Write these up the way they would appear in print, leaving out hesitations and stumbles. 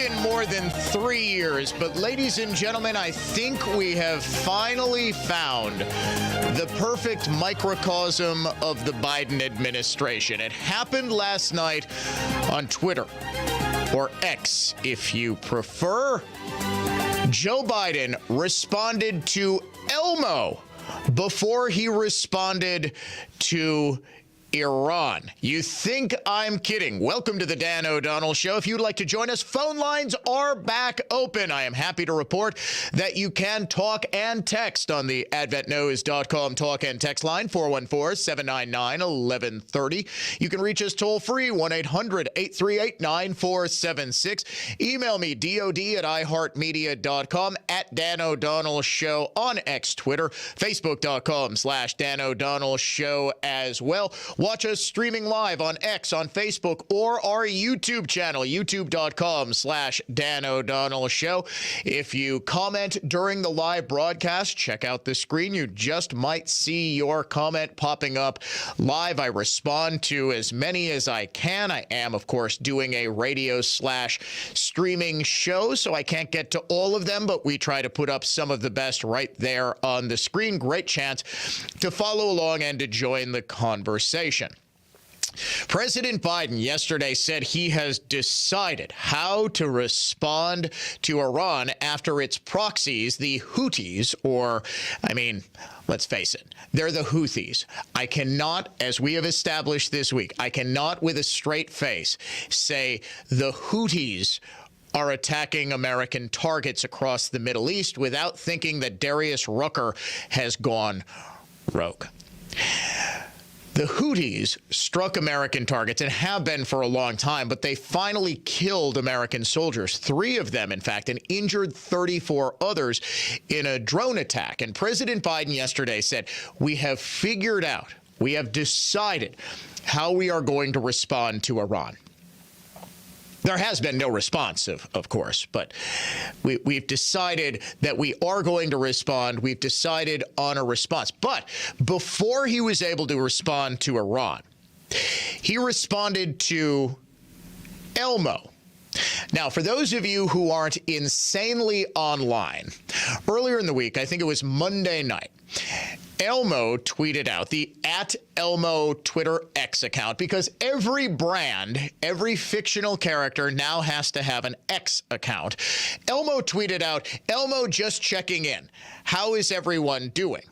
taken more than 3 years, but ladies and gentlemen, I think we have finally found the perfect microcosm of the Biden administration. It happened last night on Twitter, or X if you prefer. Joe Biden responded to Elmo before he responded to Iran. You think I'm kidding? Welcome to the Dan O'Donnell Show. If you'd like to join us, phone lines are back open. I am happy to report that you can talk and text on the adventknows.com talk and text line, 414-799-1130. You can reach us toll free, 1-800-838-9476. Email me, dod@iheartmedia.com, at Dan O'Donnell Show on X, Twitter, facebook.com/Dan O'Donnell Show as well. Watch us streaming live on X, on Facebook, or our YouTube channel, youtube.com/Dan O'Donnell Show. If you comment during the live broadcast, check out the screen. You just might see your comment popping up live. I respond to as many as I can. I am, of course, doing a radio/streaming show, so I can't get to all of them, but we try to put up some of the best right there on the screen. Great chance to follow along and to join the conversation. President Biden yesterday said he has decided how to respond to Iran after its proxies, the Houthis, let's face it, they're the Houthis. I cannot, as we have established this week, I cannot with a straight face say the Houthis are attacking American targets across the Middle East without thinking that Darius Rucker has gone rogue. The Houthis struck American targets and have been for a long time, but they finally killed American soldiers, 3 of them, in fact, and injured 34 others in a drone attack. And President Biden yesterday said, we have figured out, we have decided how we are going to respond to Iran. There has been no response, of course, but we've decided that we are going to respond. We've decided on a response. But before he was able to respond to Iran, he responded to Elmo. Now, for those of you who aren't insanely online, earlier in the week, I think it was Monday night, Elmo tweeted out, the @Elmo Twitter X account, because every brand, every fictional character now has to have an X account. Elmo tweeted out, Elmo just checking in. How is everyone doing?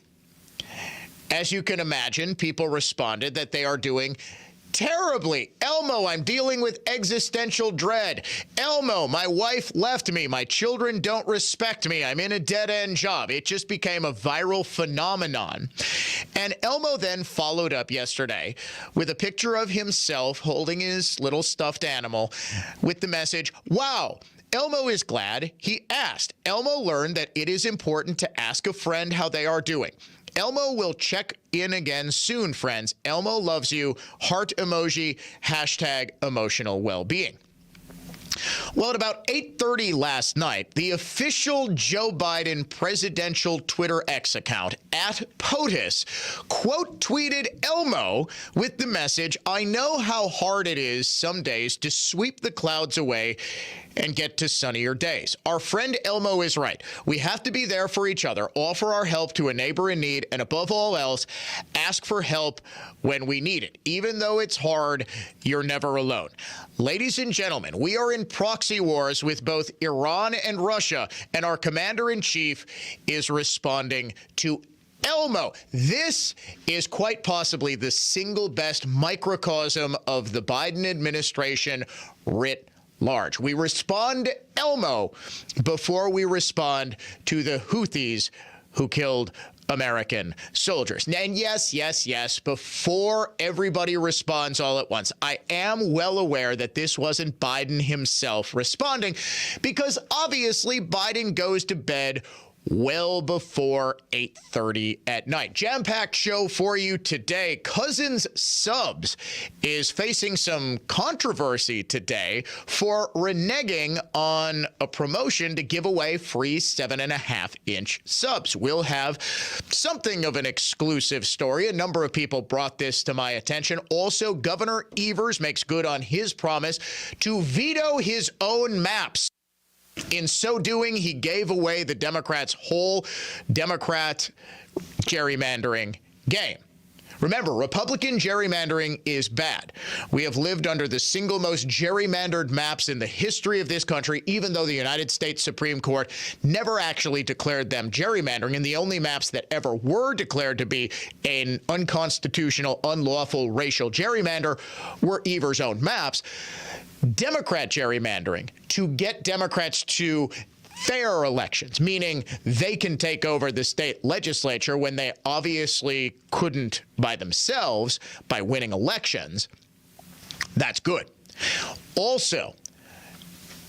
As you can imagine, people responded that they are doing terribly. Elmo, I'm dealing with existential dread. Elmo, my wife left me. My children don't respect me. I'm in a dead-end job. It just became a viral phenomenon. And Elmo then followed up yesterday with a picture of himself holding his little stuffed animal with the message, wow, Elmo is glad he asked. Elmo learned that it is important to ask a friend how they are doing. Elmo will check in again soon, friends. Elmo loves you. Heart emoji, #emotional well-being. Well, at about 8:30 last night, the official Joe Biden presidential Twitter X account, @POTUS, quote tweeted Elmo with the message, I know how hard it is some days to sweep the clouds away and get to sunnier days. Our friend Elmo is right. We have to be there for each other, offer our help to a neighbor in need, and above all else, ask for help when we need it. Even though it's hard, you're never alone. Ladies and gentlemen, we are in proxy wars with both Iran and Russia, and our commander-in-chief is responding to Elmo. This is quite possibly the single best microcosm of the Biden administration writ large. We respond to Elmo before we respond to the Houthis who killed American soldiers. And yes, before everybody responds all at once, I am well aware that this wasn't Biden himself responding, because obviously Biden goes to bed well before 8:30 at night. Jam-packed show for you today. Cousins Subs is facing some controversy today for reneging on a promotion to give away free 7.5-inch subs. We'll have something of an exclusive story. A number of people brought this to my attention. Also, Governor Evers makes good on his promise to veto his own maps. In so doing, he gave away the Democrats' whole Democrat gerrymandering game. Remember, Republican gerrymandering is bad. We have lived under the single most gerrymandered maps in the history of this country, even though the United States Supreme Court never actually declared them gerrymandering. And the only maps that ever were declared to be an unconstitutional, unlawful racial gerrymander were Evers' own maps. Democrat gerrymandering to get Democrats to fair elections, meaning they can take over the state legislature when they obviously couldn't by themselves by winning elections. That's good. Also,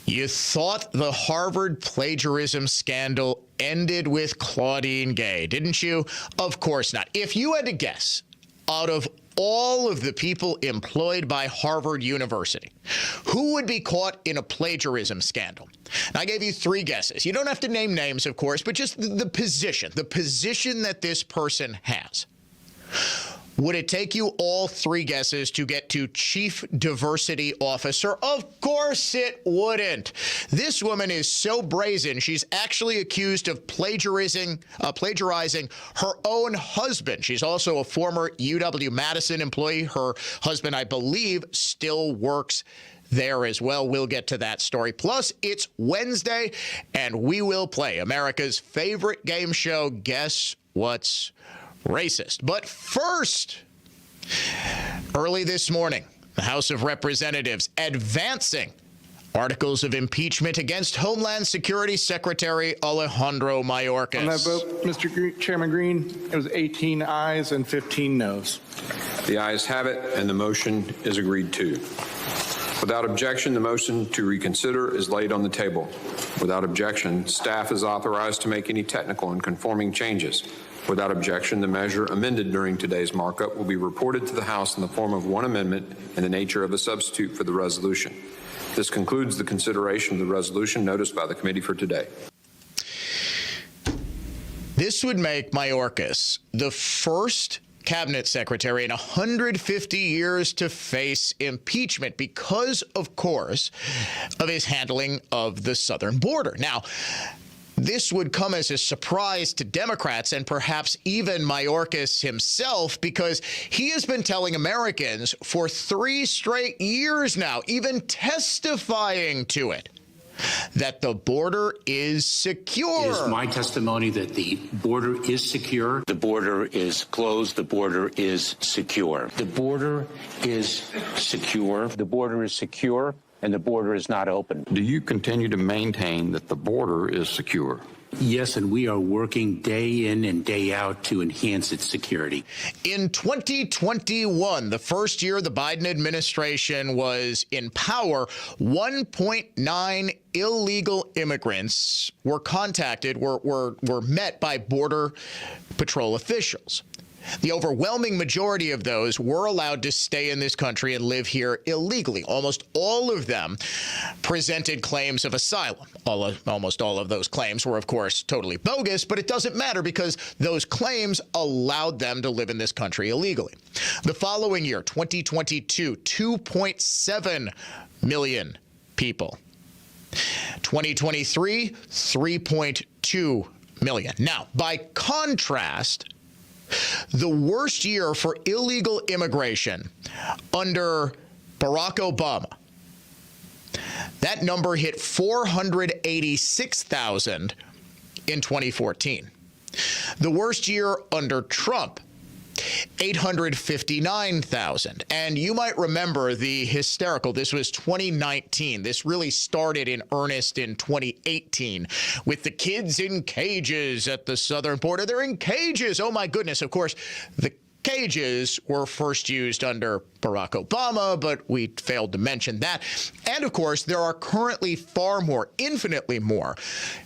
you thought the Harvard plagiarism scandal ended with Claudine Gay, didn't you? Of course not. If you had to guess, out of all of the people employed by Harvard University, who would be caught in a plagiarism scandal? Now, I gave you three guesses. You don't have to name names, of course, but just the position that this person has. Would it take you all three guesses to get to Chief Diversity Officer? Of course it wouldn't. This woman is so brazen, she's actually accused of plagiarizing her own husband. She's also a former UW-Madison employee. Her husband, I believe, still works there as well. We'll get to that story. Plus, it's Wednesday, and we will play America's favorite game show, Guess What's Racist. But first, early this morning, the House of Representatives advancing articles of impeachment against Homeland Security Secretary Alejandro Mayorkas. On that vote, Mr. Chairman Green, it was 18 ayes and 15 noes. The ayes have it, and the motion is agreed to. Without objection, the motion to reconsider is laid on the table. Without objection, staff is authorized to make any technical and conforming changes. Without objection, the measure amended during today's markup will be reported to the House in the form of one amendment in the nature of a substitute for the resolution. This concludes the consideration of the resolution noticed by the committee for today. This would make Mayorkas the first cabinet secretary in 150 years to face impeachment because, of course, of his handling of the southern border. Now, this would come as a surprise to Democrats and perhaps even Mayorkas himself, because he has been telling Americans for 3 straight years now, even testifying to it, that the border is secure. It is my testimony that the border is secure. The border is closed. The border is secure. The border is secure. The border is secure. And the border is not open. Do you continue to maintain that the border is secure? Yes, and we are working day in and day out to enhance its security. In 2021, the first year the Biden administration was in power, 1.9 illegal immigrants were contacted, were met by Border Patrol officials. The overwhelming majority of those were allowed to stay in this country and live here illegally. Almost all of them presented claims of asylum. Almost all of those claims were, of course, totally bogus, but it doesn't matter because those claims allowed them to live in this country illegally. The following year, 2022, 2.7 million people. 2023, 3.2 million. Now, by contrast, the worst year for illegal immigration under Barack Obama, that number hit 486,000 in 2014. The worst year under Trump, 859,000. And you might remember the hysterical, this was 2019. This really started in earnest in 2018 with the kids in cages at the southern border. They're in cages. Oh, my goodness. Of course, the cages were first used under Barack Obama, but we failed to mention that. And of course, there are currently far more, infinitely more,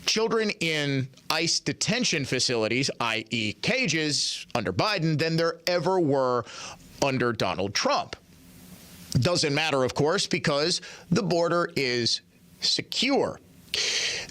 children in ICE detention facilities, i.e. cages, under Biden than there ever were under Donald Trump. Doesn't matter, of course, because the border is secure.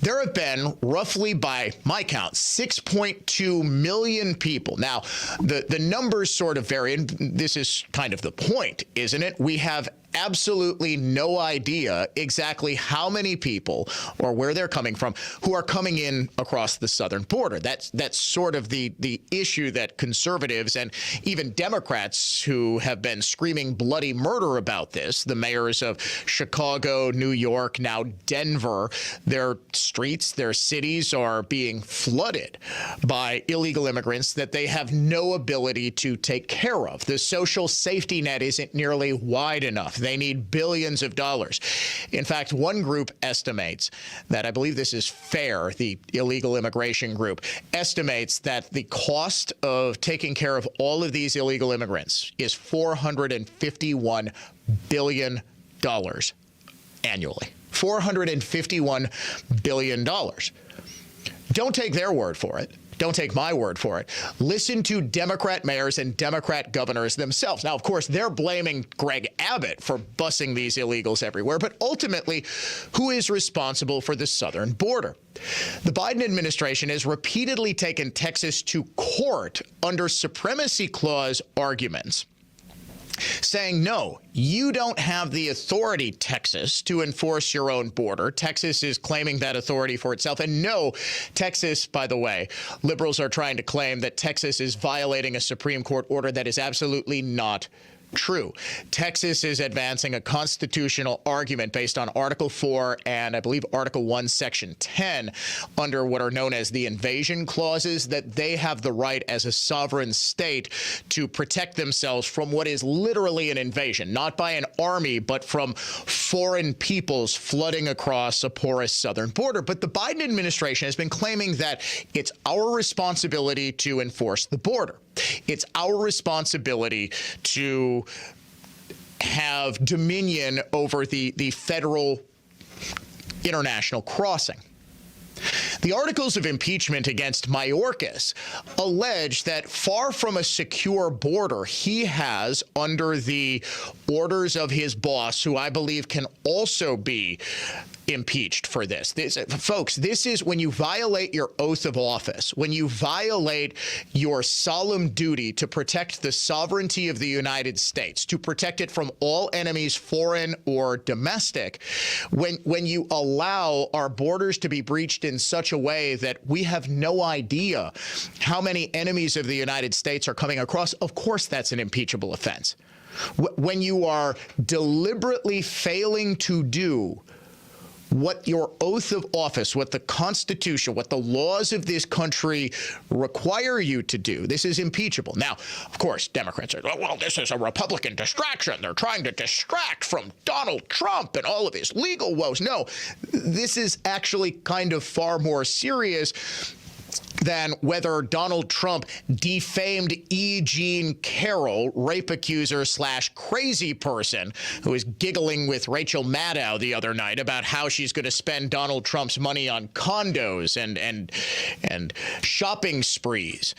There have been, roughly by my count, 6.2 million people. Now, the numbers sort of vary, and this is kind of the point, isn't it? We have absolutely no idea exactly how many people or where they're coming from who are coming in across the southern border. That's sort of the issue that conservatives and even Democrats who have been screaming bloody murder about this, the mayors of Chicago, New York, now Denver, their streets, their cities are being flooded by illegal immigrants that they have no ability to take care of. The social safety net isn't nearly wide enough. They need billions of dollars. In fact, one group estimates that, I believe this is FAIR, the illegal immigration group, estimates that the cost of taking care of all of these illegal immigrants is $451 billion annually. $451 billion. Don't take their word for it. Don't take my word for it. Listen to Democrat mayors and Democrat governors themselves. Now, of course, they're blaming Greg Abbott for busing these illegals everywhere, but ultimately, who is responsible for the southern border? The Biden administration has repeatedly taken Texas to court under Supremacy Clause arguments, saying, no, you don't have the authority, Texas, to enforce your own border. Texas is claiming that authority for itself. And no, Texas, by the way, liberals are trying to claim that Texas is violating a Supreme Court order that is absolutely not true. Texas is advancing a constitutional argument based on Article 4 and I believe Article 1, Section 10 under what are known as the invasion clauses, that they have the right as a sovereign state to protect themselves from what is literally an invasion, not by an army, but from foreign peoples flooding across a porous southern border. But the Biden administration has been claiming that it's our responsibility to enforce the border. It's our responsibility to have dominion over the federal international crossing. The articles of impeachment against Mayorkas allege that far from a secure border, he has, under the orders of his boss, who I believe can also be impeached for this. Folks, this is when you violate your oath of office, when you violate your solemn duty to protect the sovereignty of the United States, to protect it from all enemies, foreign or domestic, when you allow our borders to be breached in such a way that we have no idea how many enemies of the United States are coming across, of course that's an impeachable offense. When you are deliberately failing to do what your oath of office, what the Constitution, what the laws of this country require you to do, this is impeachable. Now, of course, Democrats are, oh, well, this is a Republican distraction. They're trying to distract from Donald Trump and all of his legal woes. No, this is actually kind of far more serious than whether Donald Trump defamed E. Jean Carroll, rape accuser / crazy person, who was giggling with Rachel Maddow the other night about how she's going to spend Donald Trump's money on condos and shopping sprees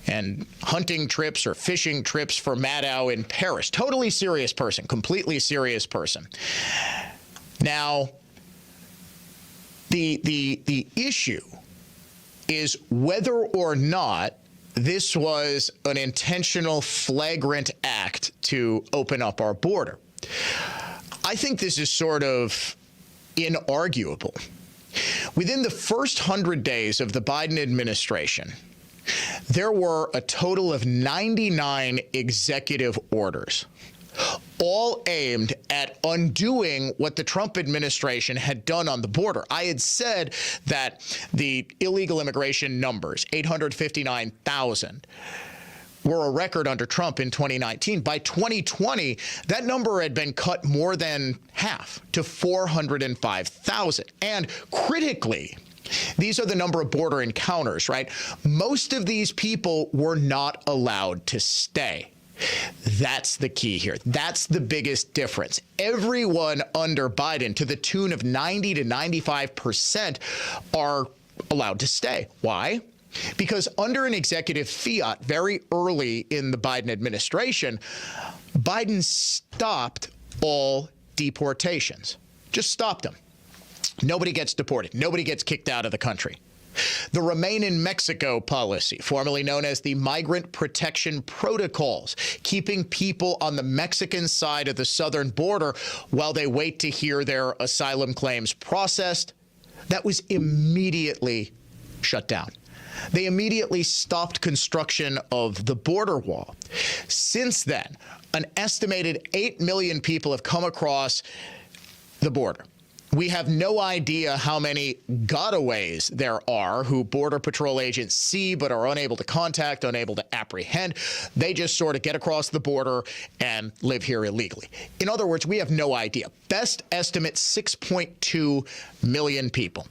and hunting trips or fishing trips for Maddow in Paris. Totally serious person, completely serious person. Now, the issue is whether or not this was an intentional, flagrant act to open up our border. I think this is sort of inarguable. Within the first 100 days of the Biden administration, there were a total of 99 executive orders, all aimed at undoing what the Trump administration had done on the border. I had said that the illegal immigration numbers, 859,000, were a record under Trump in 2019. By 2020, that number had been cut more than half to 405,000. And critically, these are the number of border encounters, right? Most of these people were not allowed to stay. That's the key here. That's the biggest difference. Everyone under Biden, to the tune of 90 to 95%, are allowed to stay. Why? Because under an executive fiat very early in the Biden administration, Biden stopped all deportations. Just stopped them. Nobody gets deported. Nobody gets kicked out of the country. The Remain in Mexico policy, formerly known as the Migrant Protection Protocols, keeping people on the Mexican side of the southern border while they wait to hear their asylum claims processed, that was immediately shut down. They immediately stopped construction of the border wall. Since then, an estimated 8 million people have come across the border. We have no idea how many gotaways there are who Border Patrol agents see but are unable to contact, unable to apprehend. They just sort of get across the border and live here illegally. In other words, we have no idea. Best estimate, 6.2 million people.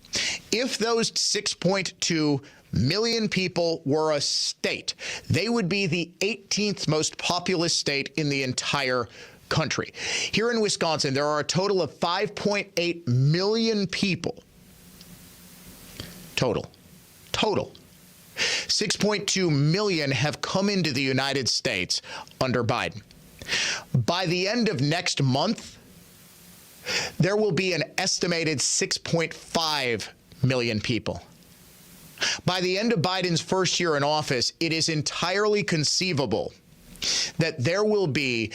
If those 6.2 million people were a state, they would be the 18th most populous state in the entire country. Here in Wisconsin, there are a total of 5.8 million people. Total. 6.2 million have come into the United States under Biden. By the end of next month, there will be an estimated 6.5 million people. By the end of Biden's first year in office, it is entirely conceivable that there will be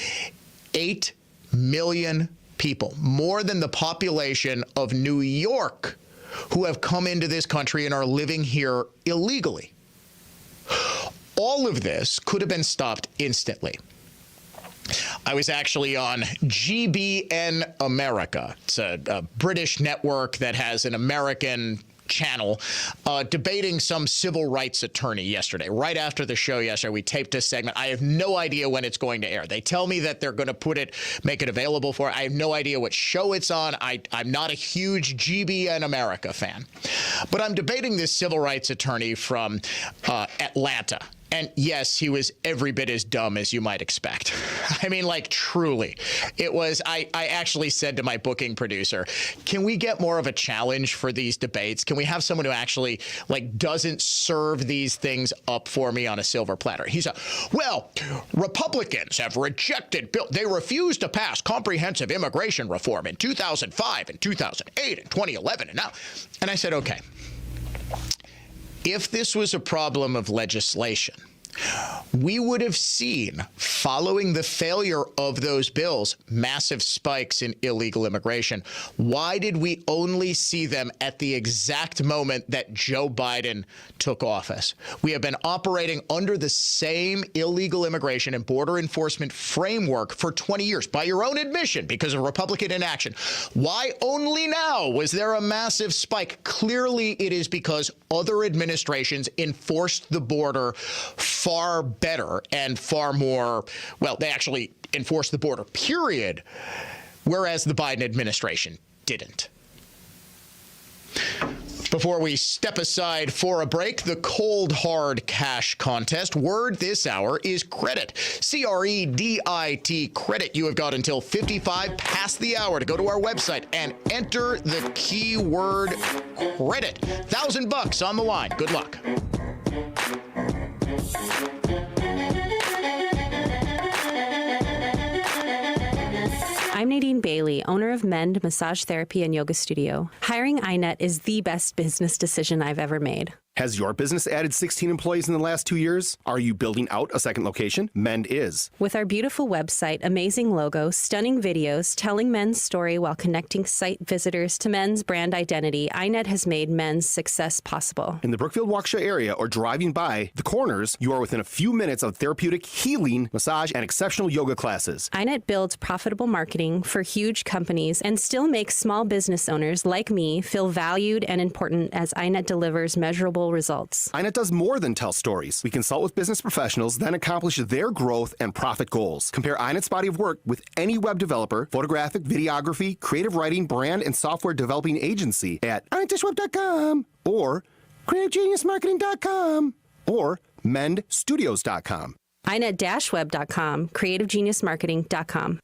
8 million people, more than the population of New York, who have come into this country and are living here illegally. All of this could have been stopped instantly. I was actually on GBN America. It's a British network that has an American channel, debating some civil rights attorney yesterday. Right after the show yesterday, we taped a segment. I have no idea when it's going to air. They tell me that they're going to make it available for it. I have no idea what show it's on. I'm not a huge GBN America fan. But I'm debating this civil rights attorney from Atlanta. And yes, he was every bit as dumb as you might expect. I mean, like, truly. It was, I actually said to my booking producer, can we get more of a challenge for these debates? Can we have someone who actually, like, doesn't serve these things up for me on a silver platter? He said, well, Republicans have rejected bill. They refused to pass comprehensive immigration reform in 2005 and 2008 and 2011 and now. And I said, okay. If this was a problem of legislation, we would have seen, following the failure of those bills, massive spikes in illegal immigration. Why did we only see them at the exact moment that Joe Biden took office? We have been operating under the same illegal immigration and border enforcement framework for 20 years, by your own admission, because of Republican inaction. Why only now was there a massive spike? Clearly, it is because other administrations enforced the border far better and far more, well, they actually enforced the border, period, whereas the Biden administration didn't. Before we step aside for a break, the cold hard cash contest word this hour is credit. C-R-E-D-I-T, credit. You have got until 55 past the hour to go to our website and enter the keyword credit. $1,000 on the line. Good luck. I'm Nadine Bailey, owner of Mend Massage Therapy and Yoga Studio. Hiring iNet is the best business decision I've ever made. Has your business added 16 employees in the last 2 years? Are you building out a second location? Mend is. With our beautiful website, amazing logo, stunning videos, telling Mend's story while connecting site visitors to Mend's brand identity, iNet has made Mend's success possible. In the Brookfield-Waukesha area or driving by the Corners, you are within a few minutes of therapeutic healing, massage, and exceptional yoga classes. iNet builds profitable marketing for huge companies and still makes small business owners like me feel valued and important as iNet delivers measurable results. iNet does more than tell stories. We consult with business professionals, then accomplish their growth and profit goals. Compare iNet's body of work with any web developer, photographic, videography, creative writing, brand, and software developing agency at iNetDashWeb.com or CreativeGeniusMarketing.com or MendStudios.com. iNet-web.com, CreativeGeniusMarketing.com.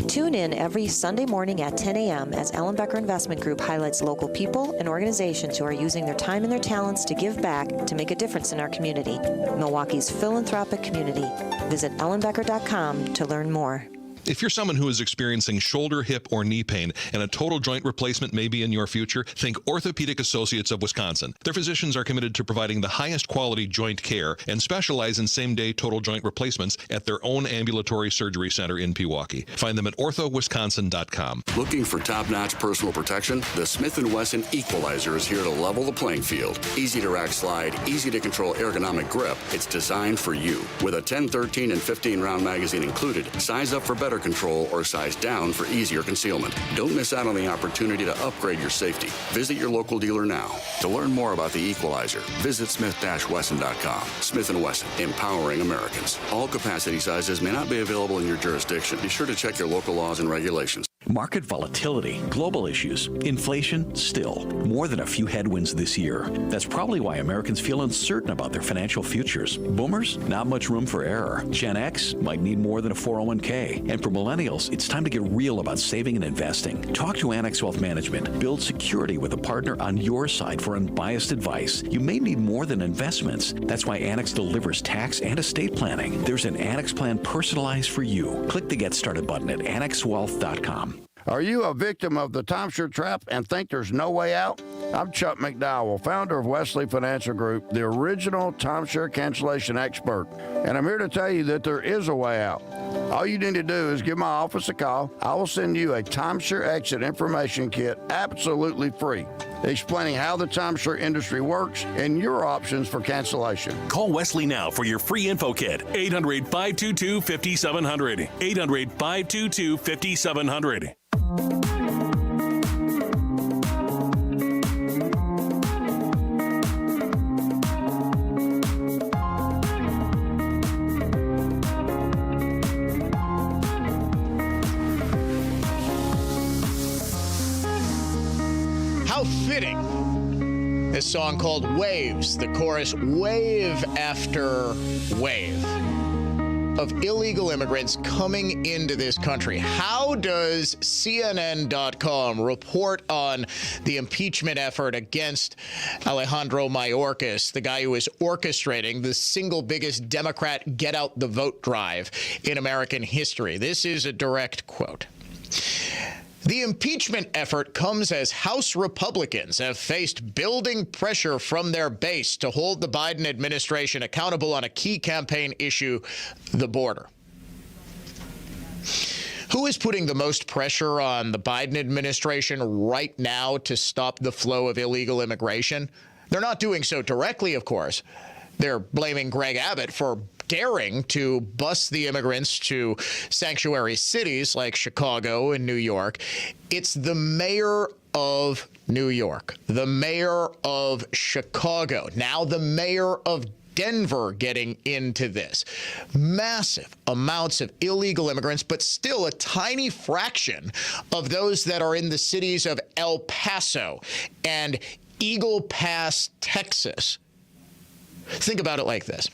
Tune in every Sunday morning at 10 a.m. as Ellenbecker Investment Group highlights local people and organizations who are using their time and their talents to give back to make a difference in our community. Milwaukee's philanthropic community. Visit ellenbecker.com to learn more. If you're someone who is experiencing shoulder, hip, or knee pain and a total joint replacement may be in your future, think Orthopedic Associates of Wisconsin. Their physicians are committed to providing the highest quality joint care and specialize in same-day total joint replacements at their own ambulatory surgery center in Pewaukee. Find them at orthowisconsin.com. Looking for top-notch personal protection? The Smith & Wesson Equalizer is here to level the playing field. Easy to rack slide, easy to control ergonomic grip. It's designed for you. With a 10, 13, and 15-round magazine included, size up for better control or size down for easier concealment. Don't miss out on the opportunity to upgrade your safety. Visit your local dealer now. To learn more about the Equalizer, visit smith-wesson.com. Smith & Wesson, empowering Americans. All capacity sizes may not be available in your jurisdiction. Be sure to check your local laws and regulations. Market volatility, global issues, inflation, still. More than a few headwinds this year. That's probably why Americans feel uncertain about their financial futures. Boomers, not much room for error. Gen X might need more than a 401k. And for millennials, it's time to get real about saving and investing. Talk to Annex Wealth Management. Build security with a partner on your side for unbiased advice. You may need more than investments. That's why Annex delivers tax and estate planning. There's an Annex plan personalized for you. Click the Get Started button at annexwealth.com. Are you a victim of the timeshare trap and think there's no way out? I'm Chuck McDowell, founder of Wesley Financial Group, the original timeshare cancellation expert. And I'm here to tell you that there is a way out. All you need to do is give my office a call. I will send you a timeshare exit information kit absolutely free, explaining how the timeshare industry works and your options for cancellation. Call Wesley now for your free info kit. 800-522-5700. 800-522-5700. How fitting. This song called Waves, the chorus, wave after wave of illegal immigrants coming into this country. How does CNN.com report on the impeachment effort against Alejandro Mayorkas, the guy who is orchestrating the single biggest Democrat get out the vote drive in American history? This is a direct quote. The impeachment effort comes as House Republicans have faced building pressure from their base to hold the Biden administration accountable on a key campaign issue, the border. Who is putting the most pressure on the Biden administration right now to stop the flow of illegal immigration? They're not doing so directly, of course. They're blaming Greg Abbott for daring to bus the immigrants to sanctuary cities like Chicago and New York. It's the mayor of New York, the mayor of Chicago, now the mayor of Denver getting into this. Massive amounts of illegal immigrants, but still a tiny fraction of those that are in the cities of El Paso and Eagle Pass, Texas. Think about it like this.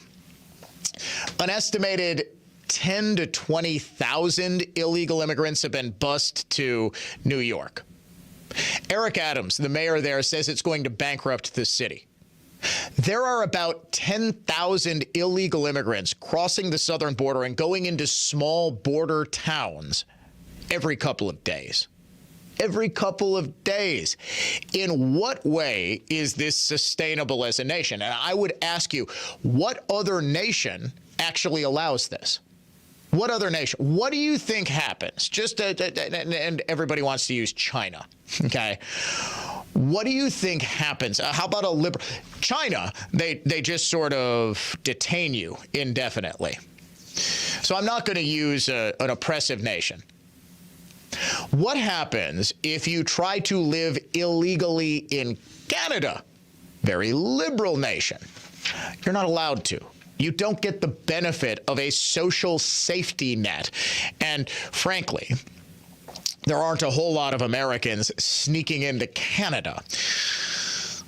An estimated 10 to 20,000 illegal immigrants have been bused to New York. Eric Adams, the mayor there, says it's going to bankrupt the city. There are about 10,000 illegal immigrants crossing the southern border and going into small border towns every couple of days. Every couple of days. In what way is this sustainable as a nation? And I would ask you, what other nation actually allows this? What other nation? What do you think happens? And everybody wants to use China, okay? What do you think happens? How about a liberal China? They just sort of detain you indefinitely. So I'm not going to use an oppressive nation. What happens if you try to live illegally in Canada? Very liberal nation. You're not allowed to. You don't get the benefit of a social safety net. And frankly, there aren't a whole lot of Americans sneaking into Canada.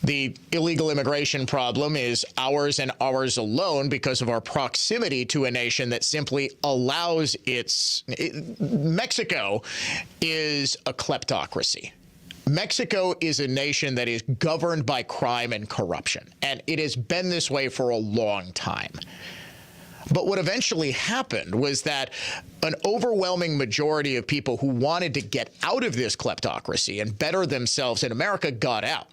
The illegal immigration problem is ours and ours alone because of our proximity to a nation that simply allows Mexico is a kleptocracy. Mexico is a nation that is governed by crime and corruption, and it has been this way for a long time. But what eventually happened was that an overwhelming majority of people who wanted to get out of this kleptocracy and better themselves in America got out.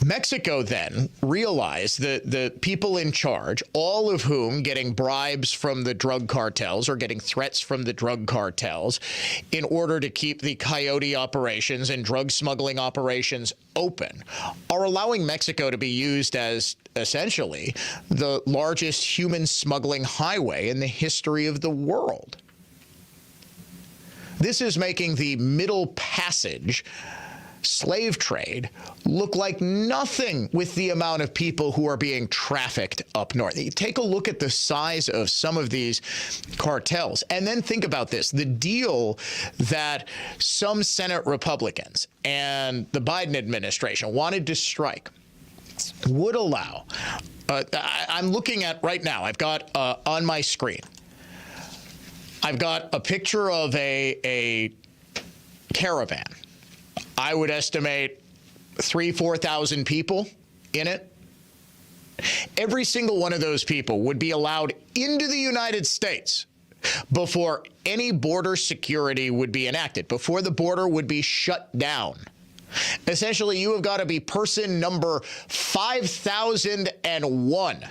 Mexico then realized that the people in charge, all of whom getting bribes from the drug cartels or getting threats from the drug cartels in order to keep the coyote operations and drug smuggling operations open, are allowing Mexico to be used as essentially the largest human smuggling highway in the history of the world. This is making the Middle Passage slave trade look like nothing with the amount of people who are being trafficked up north. You take a look at the size of some of these cartels, and then think about this. The deal that some Senate Republicans and the Biden administration wanted to strike would allow, I'm looking at right now, I've got on my screen, I've got a picture of a caravan. I would estimate 4,000 people in it. Every single one of those people would be allowed into the United States before any border security would be enacted, before the border would be shut down. Essentially, you have got to be person number 5,001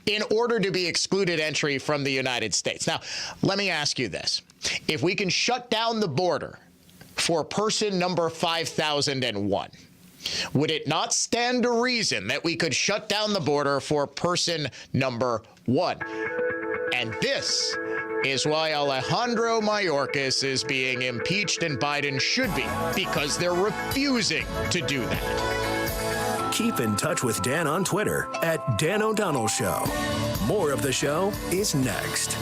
in order to be excluded entry from the United States. Now, let me ask you this. If we can shut down the border for person number 5,001, would it not stand to reason that we could shut down the border for person number 1? And this is why Alejandro Mayorkas is being impeached and Biden should be, because they're refusing to do that. Keep in touch with Dan on Twitter at Dan O'Donnell Show. More of the show is next.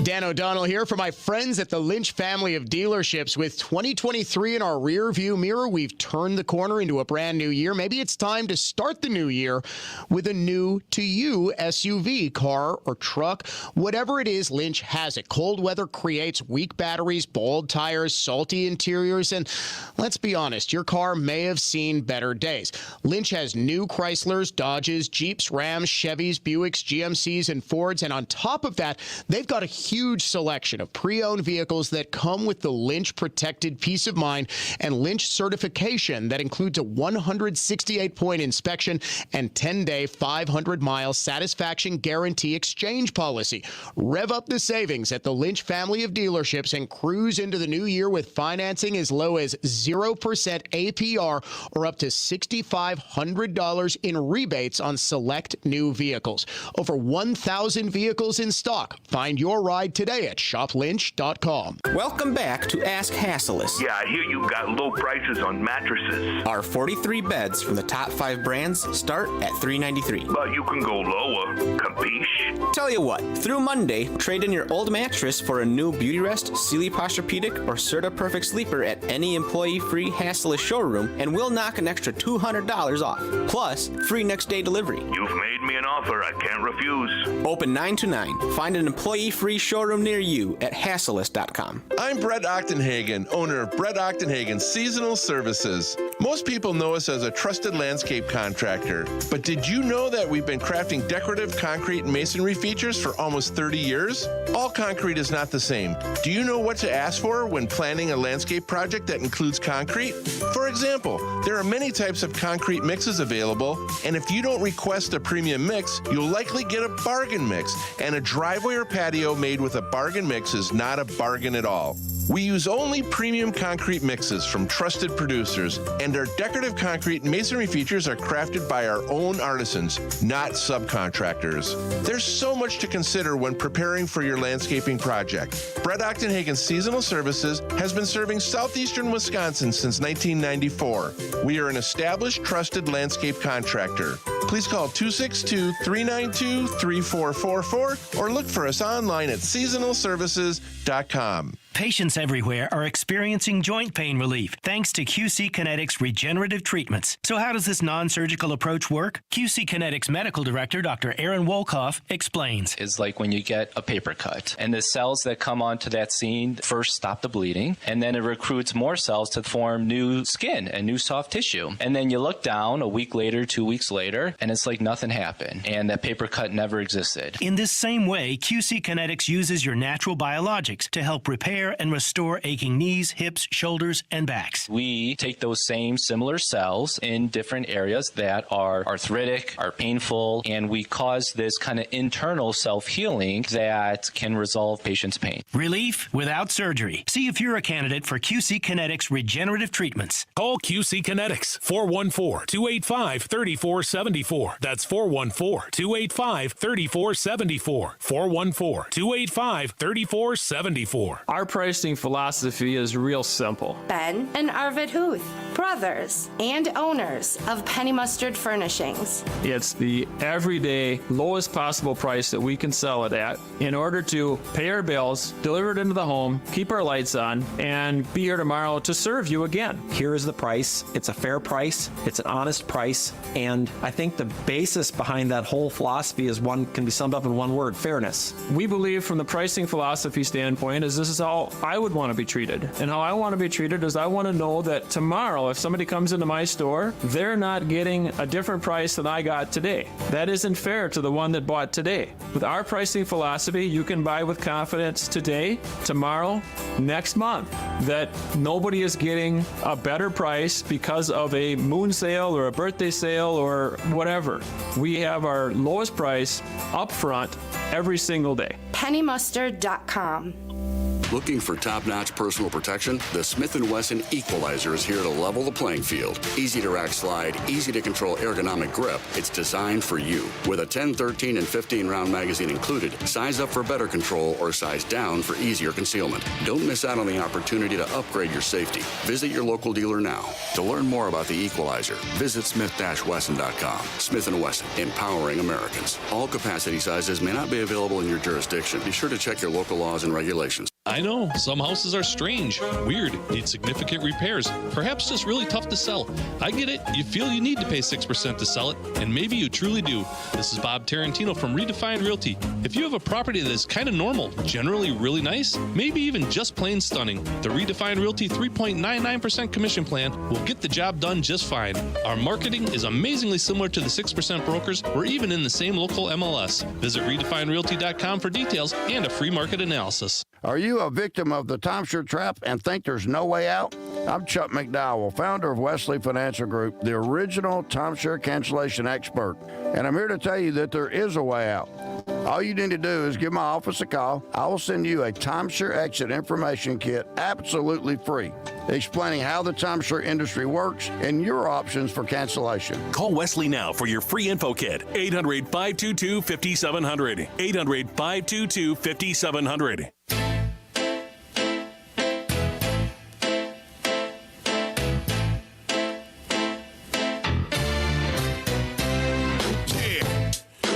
Dan O'Donnell here for my friends at the Lynch family of dealerships. With 2023 in our rear view mirror, we've turned the corner into a brand new year. Maybe it's time to start the new year with a new to you SUV, car or truck. Whatever it is, Lynch has it. Cold weather creates weak batteries, bald tires, salty interiors, and let's be honest, your car may have seen better days. Lynch has new Chryslers, Dodges, Jeeps, Rams, Chevys, Buicks, GMCs, and Fords, and on top of that, they've got a huge selection of pre-owned vehicles that come with the Lynch protected peace of mind and Lynch certification that includes a 168-point inspection and 10-day 500-mile satisfaction guarantee exchange policy. Rev up the savings at the Lynch family of dealerships and cruise into the new year with financing as low as 0% APR or up to $6,500 in rebates on select new vehicles. Over 1,000 vehicles in stock. Find your ride today at shoplynch.com. Welcome back to Ask Hassellus. Yeah, I hear you got low prices on mattresses. Our 43 beds from the top 5 brands start at $393. But you can go lower, capiche? Tell you what, through Monday, trade in your old mattress for a new Beautyrest, Sealy Posturepedic, or Serta Perfect Sleeper at any employee-free Hassellus showroom, and we'll knock an extra $200 off. Plus, free next-day delivery. You've made me an offer I can't refuse. Open 9 to 9. Find an employee-free showroom near you at Hassellus.com. I'm Brett Ochtenhagen, owner of Brett Ochtenhagen Seasonal Services. Most people know us as a trusted landscape contractor, but did you know that we've been crafting decorative concrete and masonry features for almost 30 years? All concrete is not the same. Do you know what to ask for when planning a landscape project that includes concrete? For example, there are many types of concrete mixes available, and if you don't request a premium mix, you'll likely get a bargain mix, and a driveway or patio made with a bargain mix is not a bargain at all. We use only premium concrete mixes from trusted producers, and our decorative concrete and masonry features are crafted by our own artisans, not subcontractors. There's so much to consider when preparing for your landscaping project. Brett Ochtenhagen Seasonal Services has been serving southeastern Wisconsin since 1994. We are an established, trusted landscape contractor. Please call 262-392-3444 or look for us online at seasonalservices.com. Patients everywhere are experiencing joint pain relief thanks to QC Kinetics regenerative treatments. So how does this non-surgical approach work? QC Kinetics Medical Director Dr. Aaron Wolkoff explains. It's like when you get a paper cut and the cells that come onto that scene first stop the bleeding, and then it recruits more cells to form new skin and new soft tissue. And then you look down a week later, 2 weeks later, and it's like nothing happened and that paper cut never existed. In this same way, QC Kinetics uses your natural biologics to help repair and restore aching knees, hips, shoulders, and backs. We take those same similar cells in different areas that are arthritic, are painful, and we cause this kind of internal self-healing that can resolve patients' pain. Relief without surgery. See if you're a candidate for QC Kinetics regenerative treatments. Call QC Kinetics 414-285-3474. That's 414-285-3474. 414-285-3474. Our pricing philosophy is real simple. Ben and Arvid Huth, brothers and owners of Penny Mustard Furnishings. It's the everyday lowest possible price that we can sell it at in order to pay our bills, deliver it into the home, keep our lights on, and be here tomorrow to serve you again. Here is the price. It's a fair price. It's an honest price. And I think the basis behind that whole philosophy can be summed up in one word: fairness. We believe from the pricing philosophy standpoint is this is how I would want to be treated. And how I want to be treated is I want to know that tomorrow, if somebody comes into my store, they're not getting a different price than I got today. That isn't fair to the one that bought today. With our pricing philosophy, you can buy with confidence today, tomorrow, next month, that nobody is getting a better price because of a moon sale or a birthday sale or whatever. We have our lowest price up front every single day. PennyMustard.com. Looking for top-notch personal protection? The Smith & Wesson Equalizer is here to level the playing field. Easy to rack slide, easy to control ergonomic grip. It's designed for you. With a 10, 13, and 15-round magazine included, size up for better control or size down for easier concealment. Don't miss out on the opportunity to upgrade your safety. Visit your local dealer now. To learn more about the Equalizer, visit smith-wesson.com. Smith & Wesson, empowering Americans. All capacity sizes may not be available in your jurisdiction. Be sure to check your local laws and regulations. I know, some houses are strange, weird, need significant repairs, perhaps just really tough to sell. I get it. You feel you need to pay 6% to sell it, and maybe you truly do. This is Bob Tarantino from Redefined Realty. If you have a property that is kind of normal, generally really nice, maybe even just plain stunning, the Redefined Realty 3.99% commission plan will get the job done just fine. Our marketing is amazingly similar to the 6% brokers. We're even in the same local MLS. Visit redefinedrealty.com for details and a free market analysis. Are you a victim of the timeshare trap and think there's no way out? I'm Chuck McDowell, founder of Wesley Financial Group, the original timeshare cancellation expert. And I'm here to tell you that there is a way out. All you need to do is give my office a call. I will send you a timeshare exit information kit absolutely free, explaining how the timeshare industry works and your options for cancellation. Call Wesley now for your free info kit. 800-522-5700. 800-522-5700.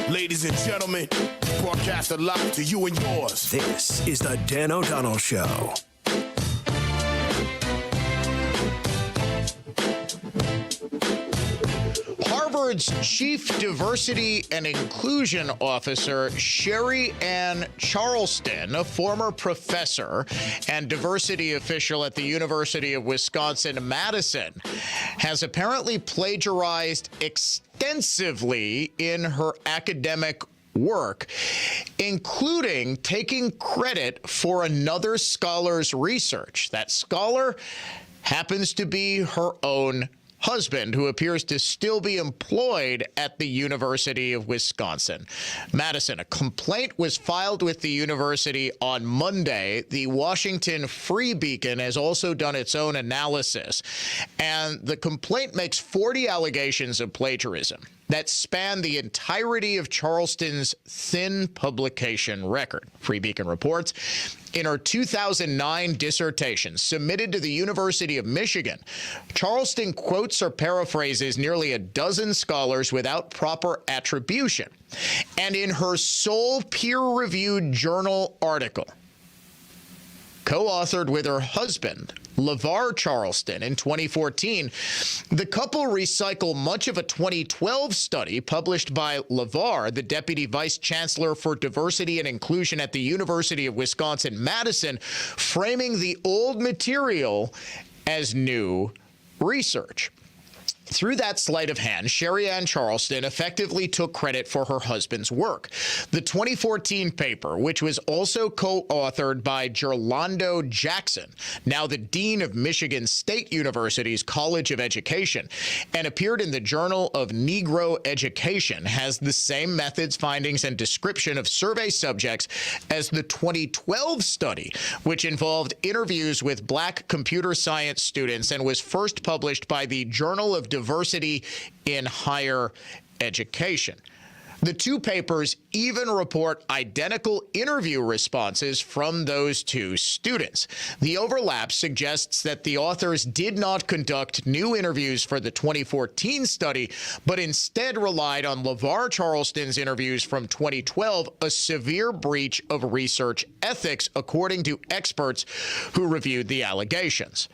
Ladies and gentlemen, broadcast live to you and yours. This is the Dan O'Donnell Show. Harvard's Chief Diversity and Inclusion Officer, Sherry Ann Charleston, a former professor and diversity official at the University of Wisconsin-Madison, has apparently plagiarized extensively in her academic work, including taking credit for another scholar's research. That scholar happens to be her own husband, who appears to still be employed at the University of Wisconsin-Madison. A complaint was filed with the university on Monday. The Washington Free Beacon has also done its own analysis, and the complaint makes 40 allegations of plagiarism that span the entirety of Charleston's thin publication record. Free Beacon reports, in her 2009 dissertation submitted to the University of Michigan, Charleston quotes or paraphrases nearly a dozen scholars without proper attribution. And in her sole peer-reviewed journal article, co-authored with her husband, LeVar Charleston, in 2014. The couple recycle much of a 2012 study published by LeVar, the Deputy Vice Chancellor for Diversity and Inclusion at the University of Wisconsin-Madison, framing the old material as new research. Through that sleight of hand, Sherry Ann Charleston effectively took credit for her husband's work. The 2014 paper, which was also co-authored by Gerlando Jackson, now the Dean of Michigan State University's College of Education, and appeared in the Journal of Negro Education, has the same methods, findings, and description of survey subjects as the 2012 study, which involved interviews with Black computer science students and was first published by the Journal of Diversity in Higher Education. The two papers even report identical interview responses from those two students. The overlap suggests that the authors did not conduct new interviews for the 2014 study, but instead relied on LeVar Charleston's interviews from 2012, a severe breach of research ethics, according to experts who reviewed the allegations.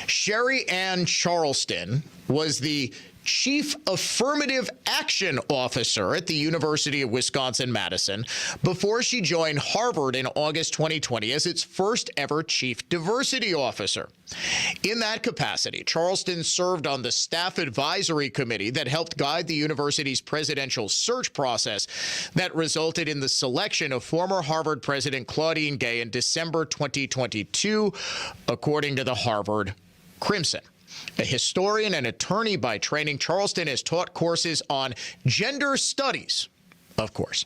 Sherry Ann Charleston was the Chief Affirmative Action Officer at the University of Wisconsin-Madison before she joined Harvard in August 2020 as its first ever Chief Diversity Officer. In that capacity, Charleston served on the staff advisory committee that helped guide the university's presidential search process that resulted in the selection of former Harvard President Claudine Gay in December 2022, according to the Harvard Crimson. A historian and attorney by training, Charleston has taught courses on gender studies, of course,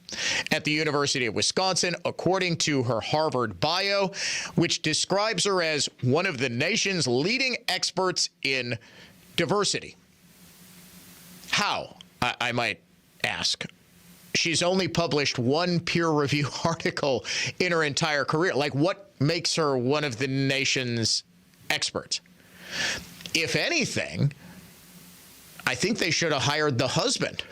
at the University of Wisconsin, according to her Harvard bio, which describes her as one of the nation's leading experts in diversity. How, I might ask? She's only published one peer-review article in her entire career. Like, what makes her one of the nation's experts? If anything, I think they should have hired the husband.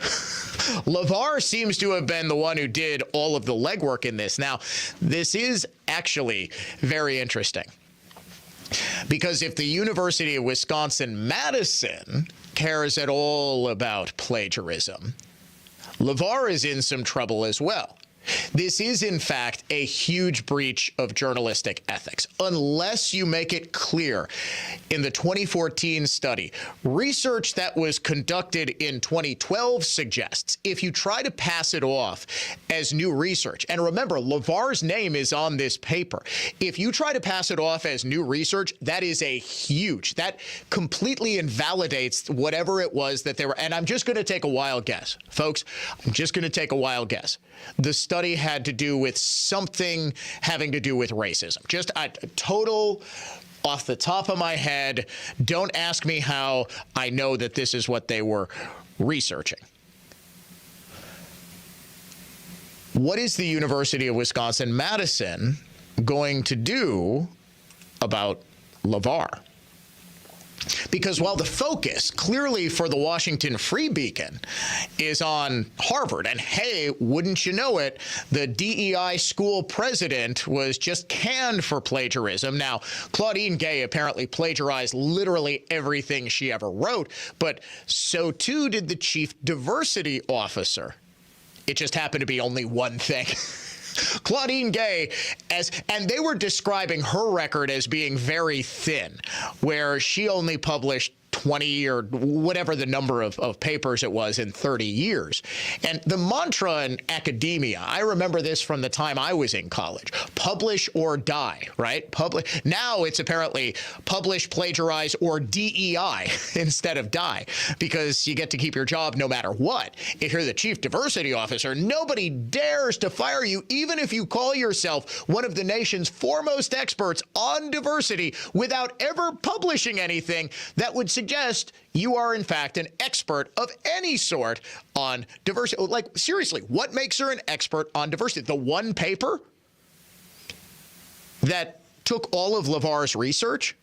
LeVar seems to have been the one who did all of the legwork in this. Now, this is actually very interesting, because if the University of Wisconsin-Madison cares at all about plagiarism, LeVar is in some trouble as well. This is, in fact, a huge breach of journalistic ethics, unless you make it clear in the 2014 study. Research that was conducted in 2012 suggests if you try to pass it off as new research, and remember, LeVar's name is on this paper. If you try to pass it off as new research, that is that completely invalidates whatever it was that they were. And I'm just going to take a wild guess, folks. I'm just going to take a wild guess. The study had to do with something having to do with racism. Just a total off the top of my head. Don't ask me how I know that this is what they were researching. What is the University of Wisconsin-Madison going to do about LeVar? Because while the focus clearly for the Washington Free Beacon is on Harvard, and hey, wouldn't you know it, the DEI school president was just canned for plagiarism. Now, Claudine Gay apparently plagiarized literally everything she ever wrote, but so too did the chief diversity officer. It just happened to be only one thing. Claudine Gay, and they were describing her record as being very thin, where she only published 20 or whatever the number of papers it was in 30 years. And the mantra in academia, I remember this from the time I was in college, publish or die, right? Now it's apparently publish, plagiarize, or DEI instead of die, because you get to keep your job no matter what. If you're the chief diversity officer, nobody dares to fire you, even if you call yourself one of the nation's foremost experts on diversity, without ever publishing anything that would suggest you are, in fact, an expert of any sort on diversity. Like, seriously, what makes her an expert on diversity? The one paper that took all of LeVar's research?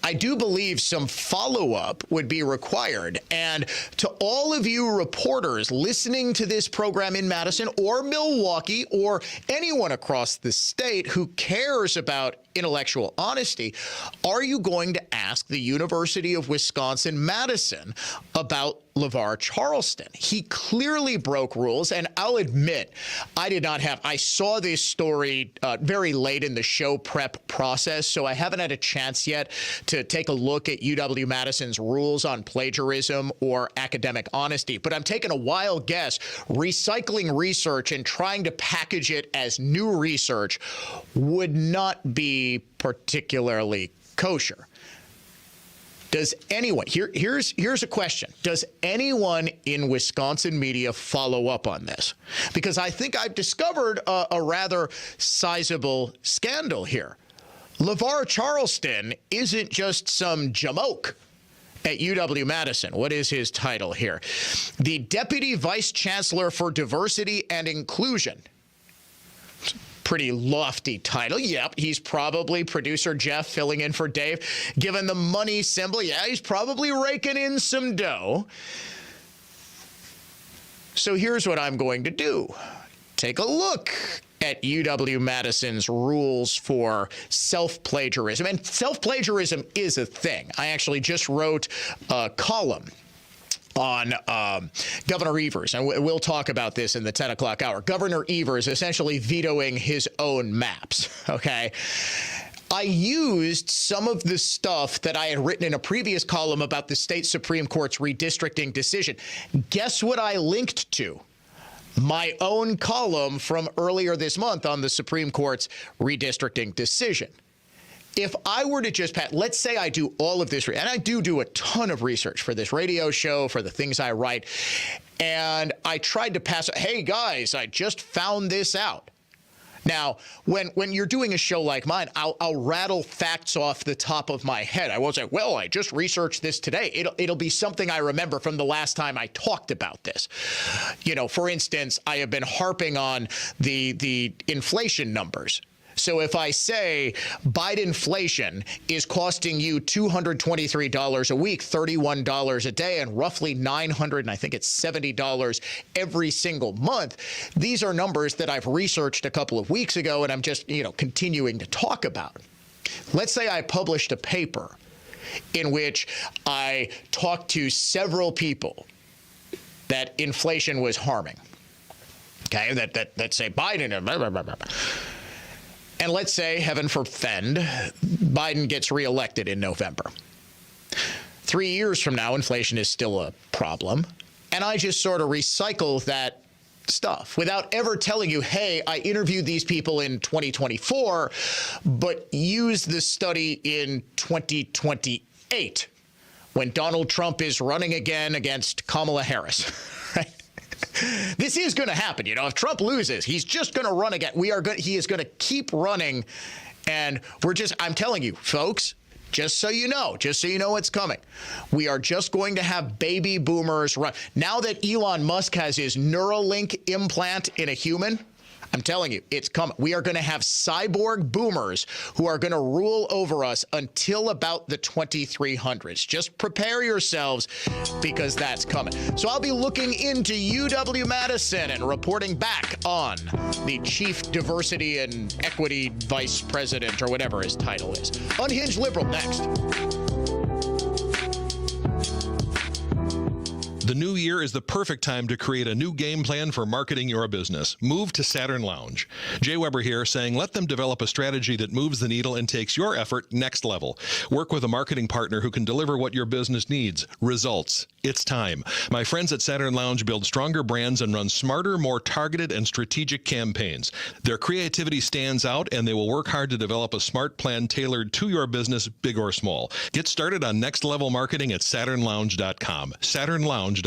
I do believe some follow-up would be required. And to all of you reporters listening to this program in Madison or Milwaukee or anyone across the state who cares about intellectual honesty, are you going to ask the University of Wisconsin-Madison about LeVar Charleston? He clearly broke rules, and I'll admit, I saw this story very late in the show prep process, so I haven't had a chance yet to take a look at UW-Madison's rules on plagiarism or academic honesty. But I'm taking a wild guess. Recycling research and trying to package it as new research would not be particularly kosher. Does anyone, here's a question. Does anyone in Wisconsin media follow up on this? Because I think I've discovered a rather sizable scandal here. LeVar Charleston isn't just some jamoke at UW-Madison. What is his title here? The Deputy Vice Chancellor for Diversity and Inclusion. Pretty lofty title. Yep, he's probably producer Jeff filling in for Dave. Given the money symbol, yeah, he's probably raking in some dough. So here's what I'm going to do. Take a look at UW-Madison's rules for self-plagiarism. And self-plagiarism is a thing. I actually just wrote a column on Governor Evers, and we'll talk about this in the 10 o'clock hour. Governor Evers essentially vetoing his own maps, okay? I used some of the stuff that I had written in a previous column about the state Supreme Court's redistricting decision. Guess what I linked to? My own column from earlier this month on the Supreme Court's redistricting decision. If I were to just let's say I do all of this, and I do a ton of research for this radio show, for the things I write, and I tried to pass, hey guys, I just found this out. Now, when you're doing a show like mine, I'll rattle facts off the top of my head. I won't say, well, I just researched this today. It'll be something I remember from the last time I talked about this. You know, for instance, I have been harping on the inflation numbers. So if I say Bidenflation is costing you $223 a week, $31 a day, and roughly $900, and I think it's $70 every single month, these are numbers that I've researched a couple of weeks ago, and I'm just, continuing to talk about. Let's say I published a paper in which I talked to several people that inflation was harming. Okay, that say Biden, blah, blah, blah, blah. And let's say, heaven forfend, Biden gets reelected in November. 3 years from now, inflation is still a problem. And I just sort of recycle that stuff without ever telling you, hey, I interviewed these people in 2024, but use the study in 2028 when Donald Trump is running again against Kamala Harris. Right? This is going to happen. If Trump loses, he's just going to run again. He is going to keep running. And I'm telling you, folks, just so you know what's coming. We are just going to have baby boomers run. Now that Elon Musk has his Neuralink implant in a human, I'm telling you, it's coming. We are going to have cyborg boomers who are going to rule over us until about the 2300s. Just prepare yourselves because that's coming. So I'll be looking into UW-Madison and reporting back on the Chief Diversity and Equity Vice President or whatever his title is. Unhinged Liberal next. The new year is the perfect time to create a new game plan for marketing your business. Move to Saturn Lounge. Jay Weber here saying let them develop a strategy that moves the needle and takes your effort next level. Work with a marketing partner who can deliver what your business needs. Results. It's time. My friends at Saturn Lounge build stronger brands and run smarter, more targeted and strategic campaigns. Their creativity stands out and they will work hard to develop a smart plan tailored to your business, big or small. Get started on next level marketing at SaturnLounge.com. SaturnLounge.com.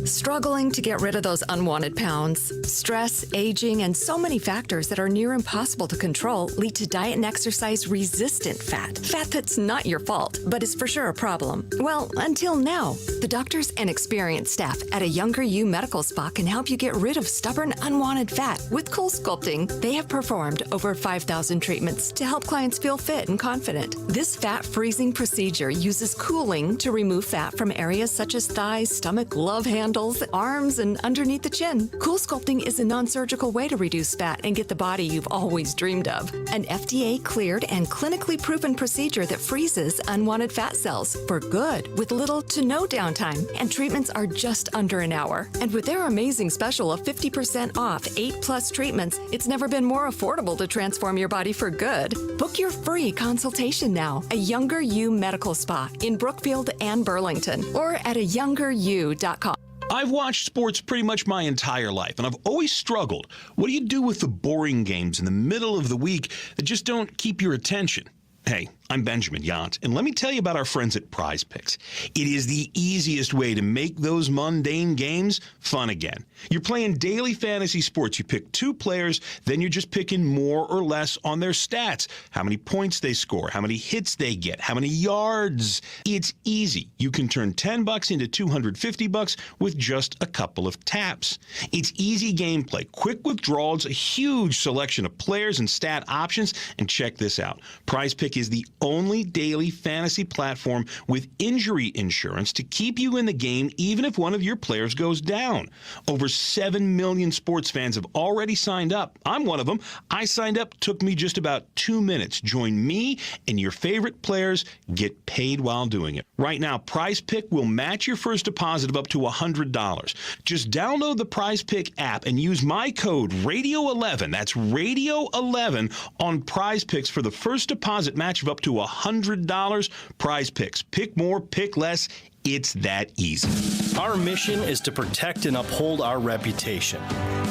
Struggling to get rid of those unwanted pounds? Stress, aging, and so many factors that are near impossible to control lead to diet and exercise resistant fat. Fat that's not your fault, but is for sure a problem. Well, until now. The doctors and experienced staff at A Younger You Medical Spa can help you get rid of stubborn, unwanted fat. With Cool Sculpting, they have performed over 5,000 treatments to help clients feel fit and confident. This fat freezing procedure uses cooling to remove fat from areas such as thighs, stomach, love handles, arms, and underneath the chin. Cool Sculpting is a non-surgical way to reduce fat and get the body you've always dreamed of. An FDA-cleared and clinically proven procedure that freezes unwanted fat cells for good with little to no downtime, and treatments are just under an hour. And with their amazing special of 50% off 8+ treatments, it's never been more affordable to transform your body for good. Book your free consultation now. A Younger You Medical Spa in Brookfield and Burlington, or at ayounger.com. I've watched sports pretty much my entire life, and I've always struggled. What do you do with the boring games in the middle of the week that just don't keep your attention? Hey, I'm Benjamin Yount, and let me tell you about our friends at Prize Picks. It is the easiest way to make those mundane games fun again. You're playing daily fantasy sports. You pick 2 players, then you're just picking more or less on their stats. How many points they score, how many hits they get, how many yards. It's easy. You can turn $10 into $250 with just a couple of taps. It's easy gameplay, quick withdrawals, a huge selection of players and stat options, and check this out. Prize Pick is the only daily fantasy platform with injury insurance to keep you in the game even if one of your players goes down. Over 7 million sports fans have already signed up. I'm one of them. I signed up. Took me just about 2 minutes. Join me and your favorite players. Get paid while doing it. Right now, Prize Pick will match your first deposit of up to $100. Just download the Prize Pick app and use my code RADIO11. That's RADIO11 on Prize Picks for the first deposit match of up to $100. Prize Picks. Pick more, pick less. It's that easy. Our mission is to protect and uphold our reputation.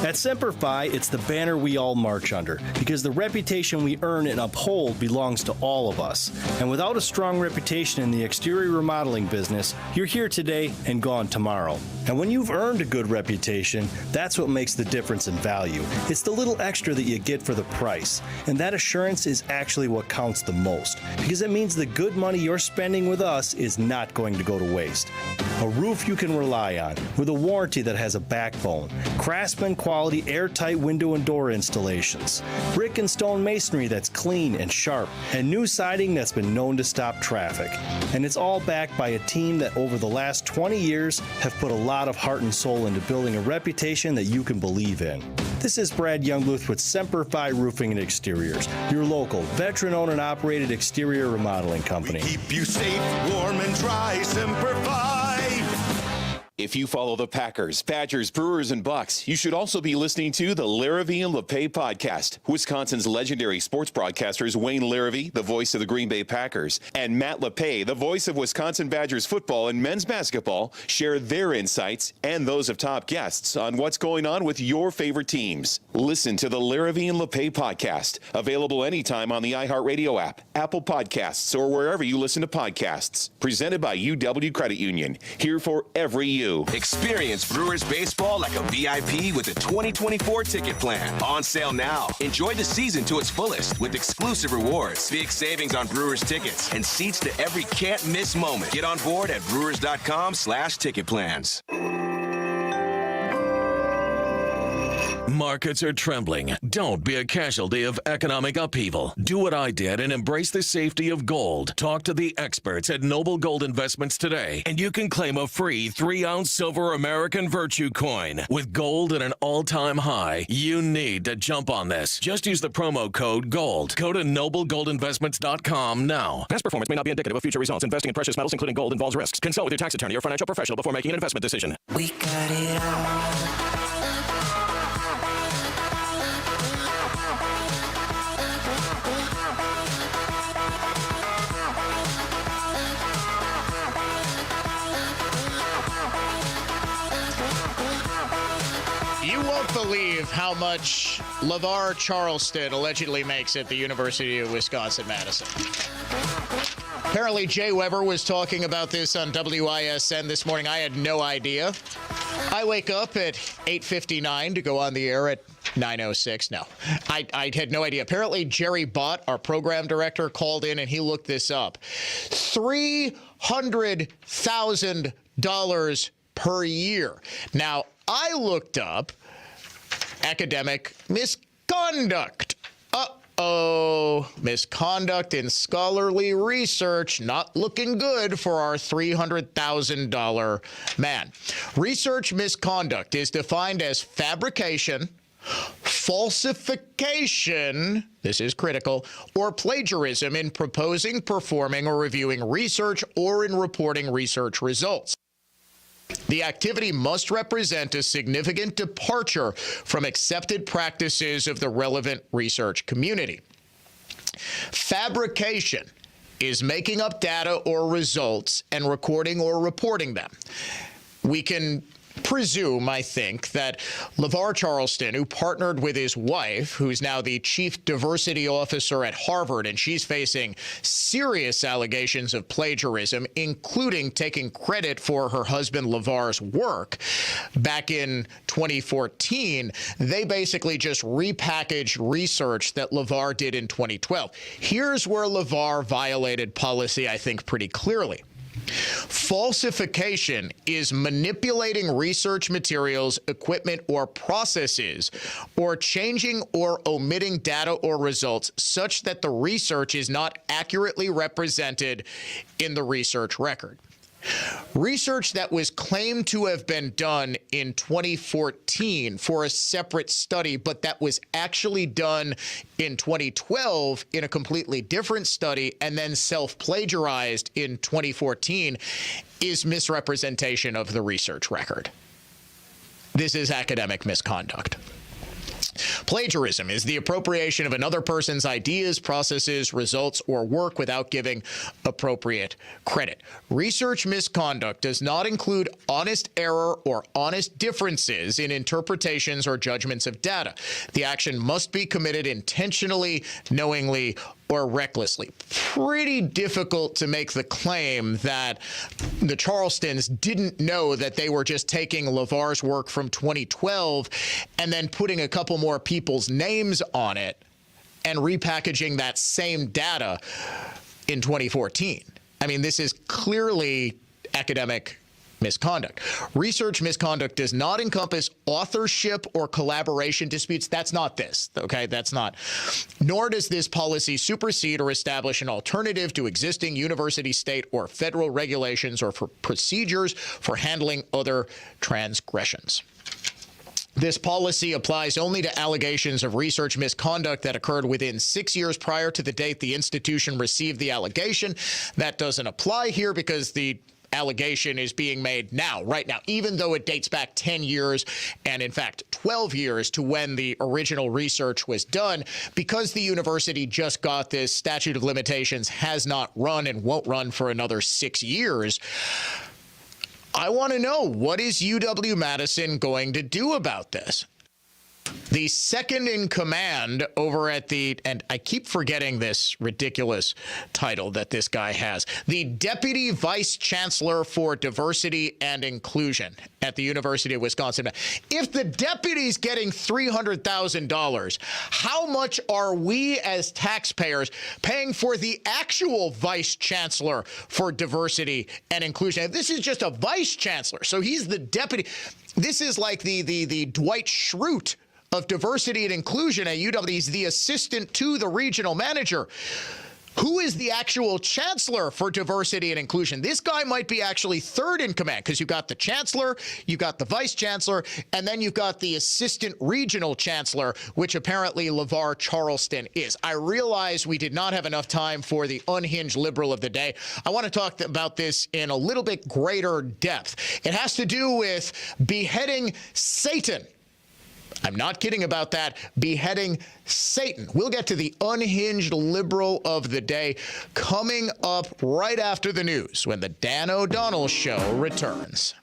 At Semper Fi, it's the banner we all march under, because the reputation we earn and uphold belongs to all of us. And without a strong reputation in the exterior remodeling business, you're here today and gone tomorrow. And when you've earned a good reputation, that's what makes the difference in value. It's the little extra that you get for the price. And that assurance is actually what counts the most, because it means the good money you're spending with us is not going to go to waste. A roof you can rely on, with a warranty that has a backbone. Craftsman quality airtight window and door installations. Brick and stone masonry that's clean and sharp. And new siding that's been known to stop traffic. And it's all backed by a team that over the last 20 years have put a lot of heart and soul into building a reputation that you can believe in. This is Brad Youngluth with Semper Fi Roofing and Exteriors, your local, veteran-owned and operated exterior remodeling company. Keep you safe, warm, and dry. Semper Fi. If you follow the Packers, Badgers, Brewers, and Bucks, you should also be listening to the Larrivee and LePay podcast. Wisconsin's legendary sports broadcasters Wayne Larrivee, the voice of the Green Bay Packers, and Matt LePay, the voice of Wisconsin Badgers football and men's basketball, share their insights and those of top guests on what's going on with your favorite teams. Listen to the Larrivee and LePay podcast, available anytime on the iHeartRadio app, Apple Podcasts, or wherever you listen to podcasts. Presented by UW Credit Union, here for every you. Experience Brewers baseball like a VIP with the 2024 ticket plan. On sale now. Enjoy the season to its fullest with exclusive rewards, big savings on Brewers tickets, and seats to every can't-miss moment. Get on board at brewers.com/ticket plans. Markets are trembling. Don't be a casualty of economic upheaval. Do what I did and embrace the safety of gold. Talk to the experts at Noble Gold Investments today, and you can claim a free 3-ounce silver American Virtue coin. With gold at an all-time high, you need to jump on this. Just use the promo code GOLD. Go to noblegoldinvestments.com now. Past performance may not be indicative of future results. Investing in precious metals, including gold, involves risks. Consult with your tax attorney or financial professional before making an investment decision. We got it all. You won't believe how much LeVar Charleston allegedly makes at the University of Wisconsin-Madison. Apparently, Jay Weber was talking about this on WISN this morning. I had no idea. I wake up at 8:59 to go on the air at 9:06. No, I had no idea. Apparently, Jerry Bott, our program director, called in and he looked this up. $300,000 per year. Now, I looked up academic misconduct. Misconduct in scholarly research, not looking good for our $300,000 man. Research misconduct is defined as fabrication, falsification, this is critical, or plagiarism in proposing, performing, or reviewing research or in reporting research results. The activity must represent a significant departure from accepted practices of the relevant research community. Fabrication is making up data or results and recording or reporting them. We can presume, I think, that LeVar Charleston, who partnered with his wife, who's now the chief diversity officer at Harvard, and she's facing serious allegations of plagiarism, including taking credit for her husband LeVar's work back in 2014. They basically just repackaged research that LeVar did in 2012. Here's where LeVar violated policy, I think, pretty clearly. Falsification is manipulating research materials, equipment, or processes, or changing or omitting data or results such that the research is not accurately represented in the research record. Research that was claimed to have been done in 2014 for a separate study, but that was actually done in 2012 in a completely different study and then self-plagiarized in 2014 is misrepresentation of the research record. This is academic misconduct. Plagiarism is the appropriation of another person's ideas, processes, results, or work without giving appropriate credit. Research misconduct does not include honest error or honest differences in interpretations or judgments of data. The action must be committed intentionally, knowingly, or recklessly. Pretty difficult to make the claim that the Charlestons didn't know that they were just taking LeVar's work from 2012 and then putting a couple more people's names on it and repackaging that same data in 2014. I mean, this is clearly academic misconduct. Research misconduct does not encompass authorship or collaboration disputes. That's not this, okay? That's not. Nor does this policy supersede or establish an alternative to existing university, state, or federal regulations or for procedures for handling other transgressions. This policy applies only to allegations of research misconduct that occurred within 6 years prior to the date the institution received the allegation. That doesn't apply here because the allegation is being made now, right now, even though it dates back 10 years and, in fact, 12 years to when the original research was done. Because the university just got this, statute of limitations has not run and won't run for another 6 years. I want to know, what is UW-Madison going to do about this? The second in command over at the, and I keep forgetting this ridiculous title that this guy has, the Deputy Vice Chancellor for Diversity and Inclusion at the University of Wisconsin. If the deputy's getting $300,000, how much are we as taxpayers paying for the actual Vice Chancellor for Diversity and Inclusion? If this is just a Vice Chancellor, so he's the deputy. This is like the Dwight Schrute of diversity and inclusion at UW. He's the assistant to the regional manager. Who is the actual chancellor for diversity and inclusion? This guy might be actually third in command because you've got the chancellor, you've got the vice chancellor, and then you've got the assistant regional chancellor, which apparently LeVar Charleston is. I realize we did not have enough time for the unhinged liberal of the day. I want to talk about this in a little bit greater depth. It has to do with beheading Satan. I'm not kidding about that. Beheading Satan. We'll get to the unhinged liberal of the day coming up right after the news when the Dan O'Donnell Show returns.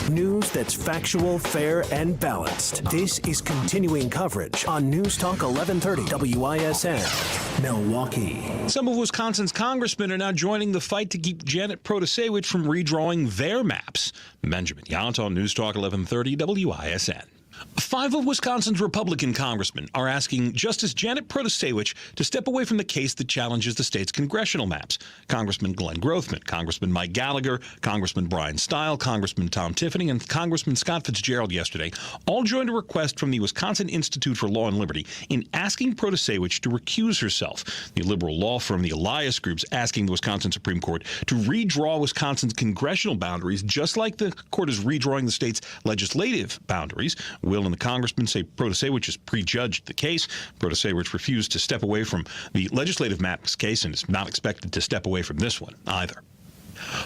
News that that's factual, fair, and balanced. This is continuing coverage on News Talk 1130 WISN, Milwaukee. Some of Wisconsin's congressmen are now joining the fight to keep Janet Protasewicz from redrawing their maps. Benjamin Yount on News Talk 1130 WISN. 5 of Wisconsin's Republican congressmen are asking Justice Janet Protasewicz to step away from the case that challenges the state's congressional maps. Congressman Glenn Grothman, Congressman Mike Gallagher, Congressman Brian Stile, Congressman Tom Tiffany, and Congressman Scott Fitzgerald yesterday all joined a request from the Wisconsin Institute for Law and Liberty in asking Protasewicz to recuse herself. The liberal law firm, the Elias Group's asking the Wisconsin Supreme Court to redraw Wisconsin's congressional boundaries, just like the court is redrawing the state's legislative boundaries. Will and the congressman say Protasewicz has prejudged the case. Protasewicz refused to step away from the legislative maps case and is not expected to step away from this one either.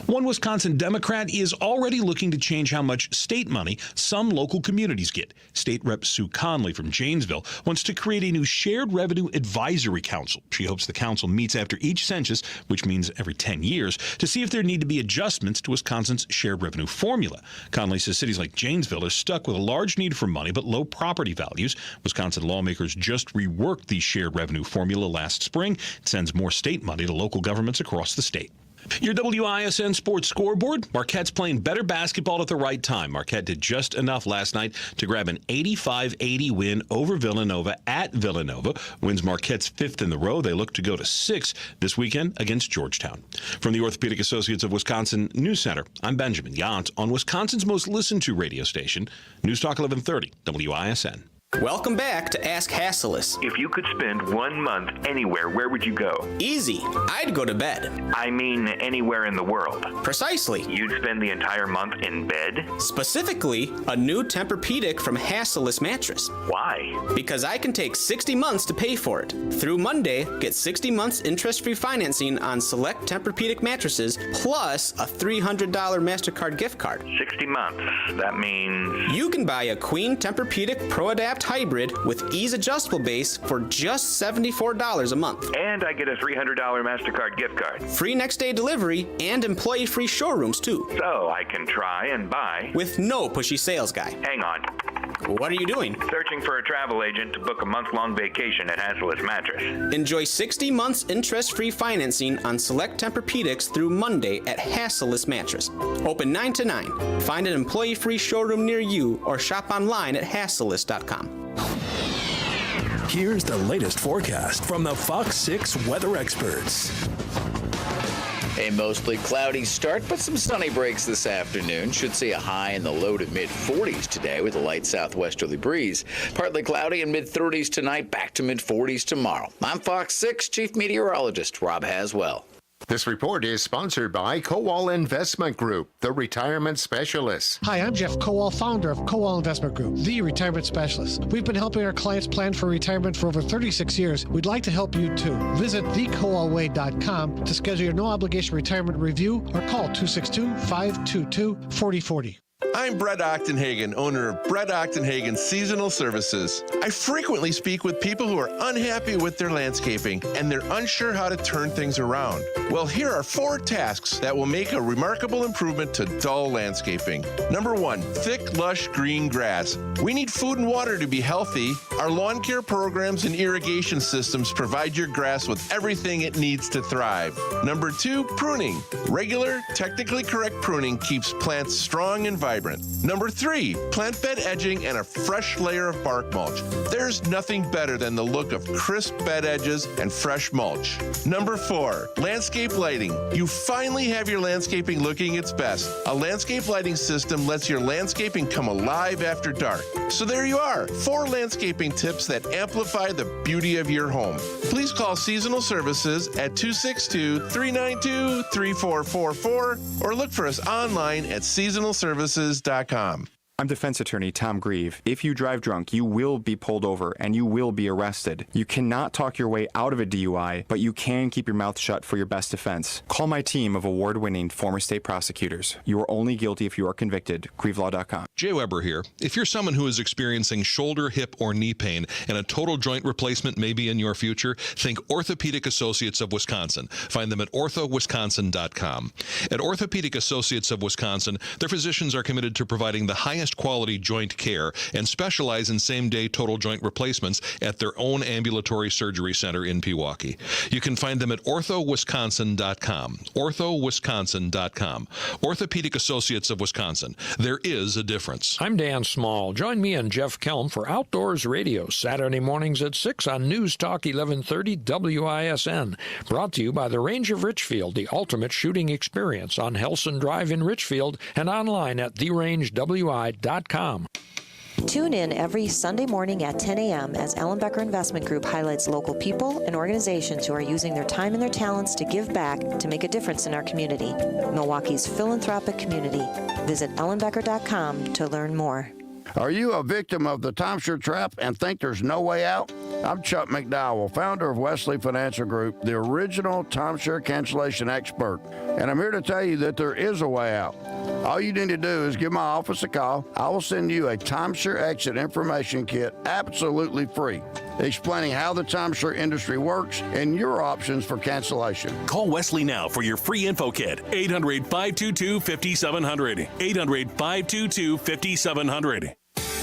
One Wisconsin Democrat is already looking to change how much state money some local communities get. State Rep Sue Conley from Janesville wants to create a new Shared Revenue Advisory Council. She hopes the council meets after each census, which means every 10 years, to see if there need to be adjustments to Wisconsin's shared revenue formula. Conley says cities like Janesville are stuck with a large need for money but low property values. Wisconsin lawmakers just reworked the shared revenue formula last spring. It sends more state money to local governments across the state. Your WISN Sports Scoreboard, Marquette's playing better basketball at the right time. Marquette did just enough last night to grab an 85-80 win over Villanova at Villanova. Wins Marquette's 5th in the row. They look to go to 6 this weekend against Georgetown. From the Orthopedic Associates of Wisconsin News Center, I'm Benjamin Yount on Wisconsin's most listened to radio station, News Talk 1130 WISN. Welcome back to Ask Hassellus. If you could spend 1 month anywhere, where would you go? Easy. I'd go to bed. I mean, anywhere in the world. Precisely. You'd spend the entire month in bed? Specifically, a new Tempur-Pedic from Hassellus Mattress. Why? Because I can take 60 months to pay for it. Through Monday, get 60 months interest-free financing on select Tempur-Pedic mattresses, plus a $300 MasterCard gift card. 60 months. That means... You can buy a Queen Tempur-Pedic ProAdapt Hybrid with ease adjustable base for just $74 a month. And I get a $300 MasterCard gift card. Free next day delivery and employee free showrooms too. So I can try and buy. With no pushy sales guy. Hang on. What are you doing? Searching for a travel agent to book a month-long vacation at Hassellus Mattress. Enjoy 60 months interest-free financing on select Tempur-Pedics through Monday at Hassellus Mattress. Open 9 to 9. Find an employee-free showroom near you or shop online at hassellus.com. Here's the latest forecast from the Fox 6 weather experts. A mostly cloudy start, but some sunny breaks this afternoon. Should see a high in the low to mid-40s today with a light southwesterly breeze. Partly cloudy and mid-30s tonight, back to mid-40s tomorrow. I'm Fox 6 Chief Meteorologist Rob Haswell. This report is sponsored by Kowal Investment Group, the retirement specialist. Hi, I'm Jeff Kowal, founder of Kowal Investment Group, the retirement specialist. We've been helping our clients plan for retirement for over 36 years. We'd like to help you too. Visit thekowalway.com to schedule your no-obligation retirement review or call 262-522-4040. I'm Brett Ochtenhagen, owner of Brett Ochtenhagen Seasonal Services. I frequently speak with people who are unhappy with their landscaping and they're unsure how to turn things around. Well, here are 4 tasks that will make a remarkable improvement to dull landscaping. Number 1, thick, lush green grass. We need food and water to be healthy. Our lawn care programs and irrigation systems provide your grass with everything it needs to thrive. Number 2, pruning. Regular, technically correct pruning keeps plants strong and vibrant. Number 3, plant bed edging and a fresh layer of bark mulch. There's nothing better than the look of crisp bed edges and fresh mulch. Number 4, landscape lighting. You finally have your landscaping looking its best. A landscape lighting system lets your landscaping come alive after dark. So there you are, 4 landscaping tips that amplify the beauty of your home. Please call Seasonal Services at 262-392-3444 or look for us online at seasonalservices.com. I'm defense attorney Tom Grieve. If you drive drunk, you will be pulled over and you will be arrested. You cannot talk your way out of a DUI, but you can keep your mouth shut for your best defense. Call my team of award-winning former state prosecutors. You are only guilty if you are convicted. GrieveLaw.com. Jay Weber here. If you're someone who is experiencing shoulder, hip, or knee pain and a total joint replacement may be in your future, think Orthopedic Associates of Wisconsin. Find them at orthowisconsin.com. At Orthopedic Associates of Wisconsin, their physicians are committed to providing the highest highest quality joint care and specialize in same-day total joint replacements at their own ambulatory surgery center in Pewaukee. You can find them at orthowisconsin.com. orthowisconsin.com. Orthopedic Associates of Wisconsin. There is a difference. I'm Dan Small. Join me and Jeff Kelm for Outdoors Radio, Saturday mornings at 6 on News Talk 1130 WISN. Brought to you by the Range of Richfield, the ultimate shooting experience on Helson Drive in Richfield and online at therangewi.com. Tune in every Sunday morning at 10 a.m. as Ellenbecker Investment Group highlights local people and organizations who are using their time and their talents to give back to make a difference in our community. Milwaukee's philanthropic community. Visit ellenbecker.com to learn more. Are you a victim of the timeshare trap and think there's no way out? I'm Chuck McDowell, founder of Wesley Financial Group, the original timeshare cancellation expert. And I'm here to tell you that there is a way out. All you need to do is give my office a call. I will send you a timeshare exit information kit absolutely free, explaining how the timeshare industry works and your options for cancellation. Call Wesley now for your free info kit. 800-522-5700. 800-522-5700.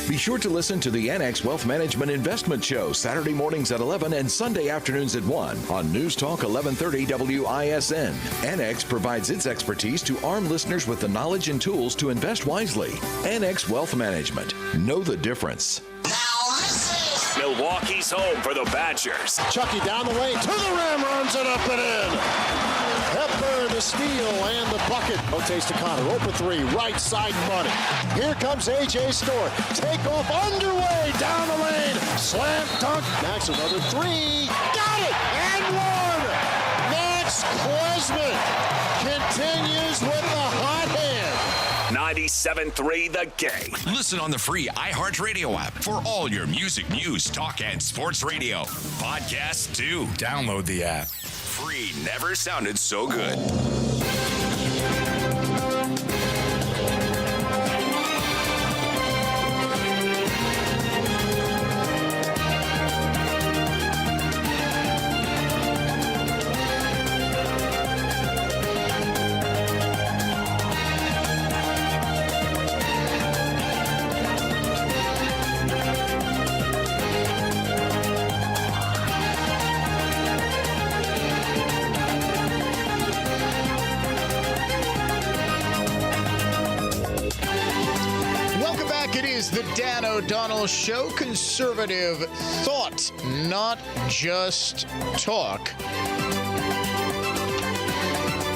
Be sure to listen to the NX Wealth Management Investment Show Saturday mornings at 11 and Sunday afternoons at 1 on News Talk 1130 WISN. NX provides its expertise to arm listeners with the knowledge and tools to invest wisely. NX Wealth Management. Know the difference. Milwaukee's home for the Badgers. Chucky down the lane to the rim, runs it up and in. Hepburn, the steal, and the bucket. Rotates to Connor, open three, right side money. Here comes A.J. Storr. Take off underway, down the lane. Slam dunk. Max another three. Got it! And one! Max Klesman continues with the hot hand. 97.3 The Game. Listen on the free iHeartRadio app for all your music, news, talk, and sports radio. Podcasts too. Download the app. Free never sounded so good. The Dan O'Donnell Show. Conservative thought, not just talk.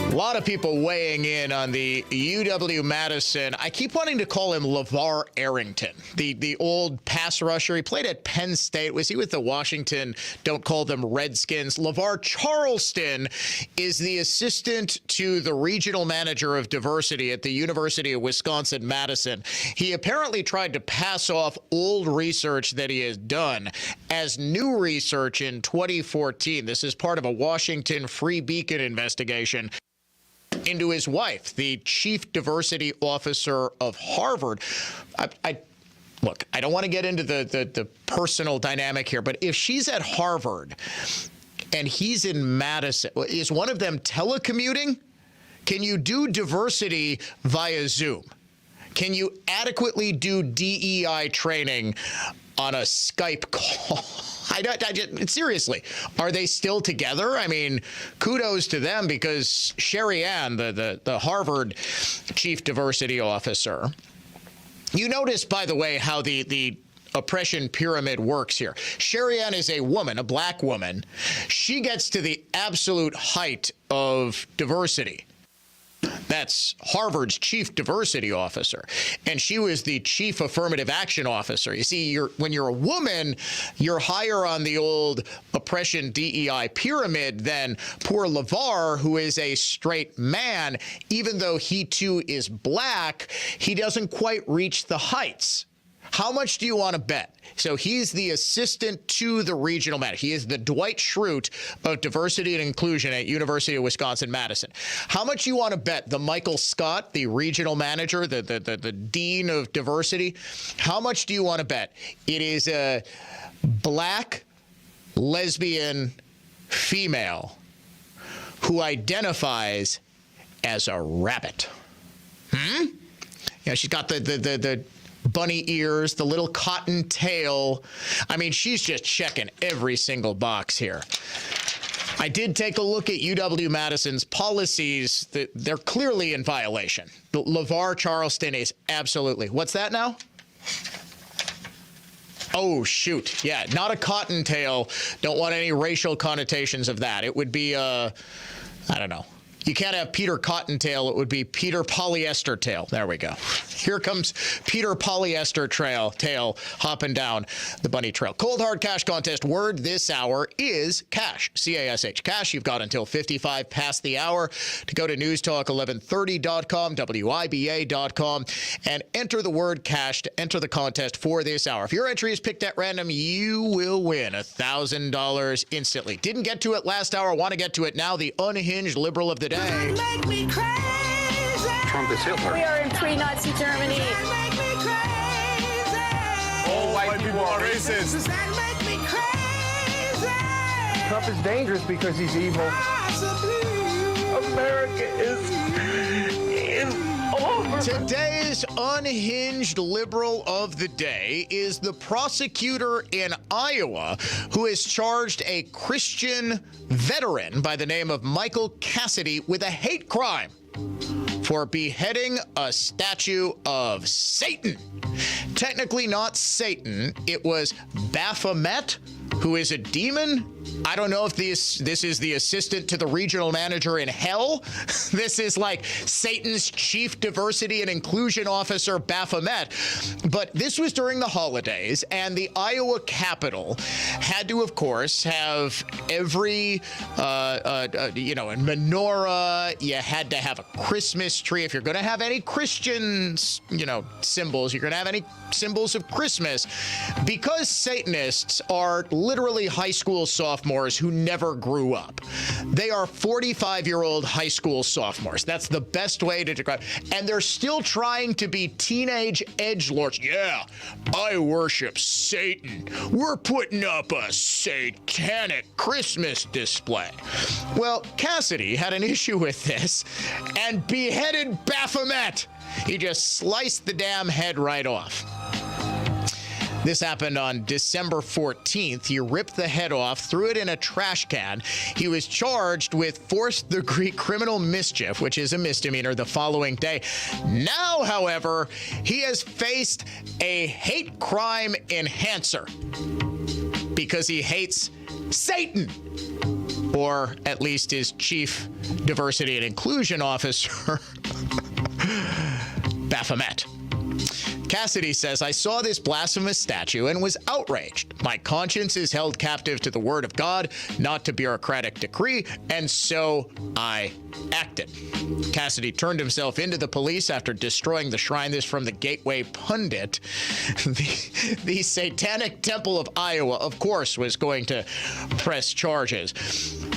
A lot of people weighing in on the UW-Madison. I keep wanting to call him LeVar Arrington, the old pass rusher. He played at Penn State. Was he with the Washington, don't call them Redskins? LeVar Charleston is the assistant to the regional manager of diversity at the University of Wisconsin-Madison. He apparently tried to pass off old research that he has done as new research in 2014. This is part of a Washington Free Beacon investigation into his wife, the chief diversity officer of Harvard. Look, I don't want to get into the personal dynamic here, but if she's at Harvard and he's in Madison, is one of them telecommuting? Can you do diversity via Zoom? Can you adequately do DEI training on a Skype call? Seriously, are they still together? I mean, kudos to them, because Sherry Ann, the Harvard chief diversity officer, you notice, by the way, how the oppression pyramid works here. Sherry Ann is a woman, a black woman. She gets to the absolute height of diversity. That's Harvard's chief diversity officer. And she was the chief affirmative action officer. You see, when you're a woman, you're higher on the old oppression DEI pyramid than poor LeVar, who is a straight man. Even though he too is black, he doesn't quite reach the heights. How much do you want to bet? So he's the assistant to the regional manager. He is the Dwight Schrute of diversity and inclusion at University of Wisconsin-Madison. How much do you want to bet the Michael Scott, the regional manager, the dean of diversity, how much do you want to bet it is a black lesbian female who identifies as a rabbit? Yeah, she's got the bunny ears, the little cotton tail. I mean, she's just checking every single box here. I did take a look at UW-Madison's policies. They're clearly in violation. The LeVar Charleston is absolutely. What's that now? Oh, shoot. Yeah, not a cottontail. Don't want any racial connotations of that. It would be, I don't know. You can't have Peter Cottontail. It would be Peter Polyester Tail. There we go. Here comes Peter Polyester Tail hopping down the bunny trail. Cold Hard Cash Contest word this hour is cash. C-A-S-H. Cash. You've got until 55 past the hour to go to newstalk1130.com, WIBA.com, and enter the word cash to enter the contest for this hour. If your entry is picked at random, you will win $1,000 instantly. Didn't get to it last hour. Want to get to it now. The unhinged liberal of the day. Make me crazy. Trump is Hitler. We are in pre-Nazi Germany. Make me crazy. All white people are racist. Does that make me crazy? Trump is dangerous because he's evil. America is over. Today's unhinged liberal of the day is the prosecutor in Iowa who has charged a Christian veteran by the name of Michael Cassidy with a hate crime for beheading a statue of Satan. Technically not Satan. It was Baphomet, who is a demon. I don't know if this is the assistant to the regional manager in hell. This is like Satan's chief diversity and inclusion officer, Baphomet. But this was during the holidays, and the Iowa Capitol had to, of course, have every, menorah. You had to have a Christmas tree. If you're going to have any Christian, symbols, you're going to have any symbols of Christmas, because Satanists are literally high school sophomores who never grew up. They are 45-year-old high school sophomores. That's the best way to describe it. And they're still trying to be teenage edgelords. Yeah, I worship Satan. We're putting up a satanic Christmas display. Well, Cassidy had an issue with this and beheaded Baphomet. He just sliced the damn head right off. This happened on December 14th. He ripped the head off, threw it in a trash can. He was charged with fourth-degree criminal mischief, which is a misdemeanor, the following day. Now, however, he has faced a hate crime enhancer because he hates Satan, or at least his chief diversity and inclusion officer, Baphomet. Cassidy says, I saw this blasphemous statue and was outraged. My conscience is held captive to the word of God, not to bureaucratic decree, and so I acted. Cassidy turned himself into the police after destroying the shrine. This from the Gateway Pundit. The Satanic Temple of Iowa, of course, was going to press charges.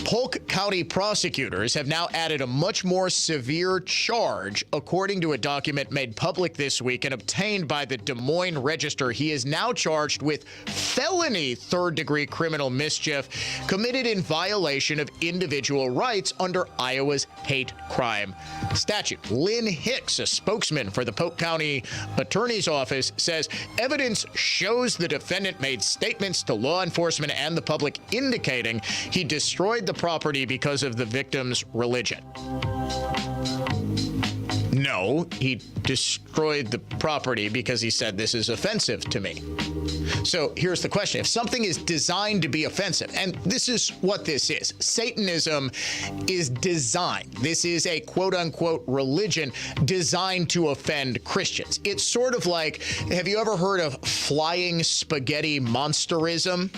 Polk County prosecutors have now added a much more severe charge, according to a document made public this week and obtained by the Des Moines Register. He is now charged with felony third-degree criminal mischief committed in violation of individual rights under Iowa's hate crime statute. Lynn Hicks, a spokesman for the Polk County Attorney's Office, says evidence shows the defendant made statements to law enforcement and the public indicating he destroyed the property because of the victim's religion. No, he destroyed the property because he said this is offensive to me. So here's the question. If something is designed to be offensive, and this is what this is, Satanism is designed. This is a quote-unquote religion designed to offend Christians. It's sort of like, have you ever heard of flying spaghetti monsterism?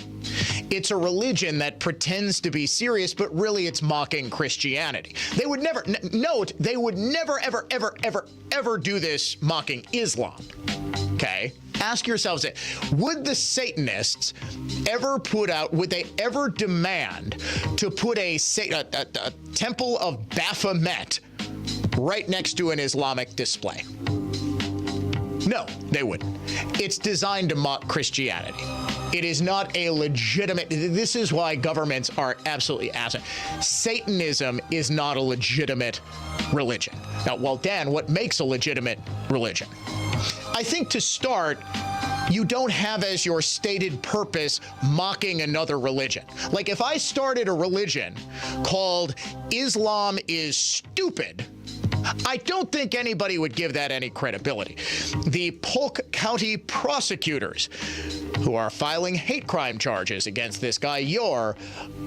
It's a religion that pretends to be serious, but really it's mocking Christianity. They would never, note, they would never, ever, ever, ever, ever do this mocking Islam. Okay? Ask yourselves, would the Satanists ever would they ever demand to put a temple of Baphomet right next to an Islamic display? No, they wouldn't. It's designed to mock Christianity. It is not a legitimate, this is why governments are absolutely absent. Satanism is not a legitimate religion. Now, well, Dan, what makes a legitimate religion? I think to start, you don't have as your stated purpose mocking another religion. Like if I started a religion called Islam is Stupid, I don't think anybody would give that any credibility. The Polk County prosecutors who are filing hate crime charges against this guy, your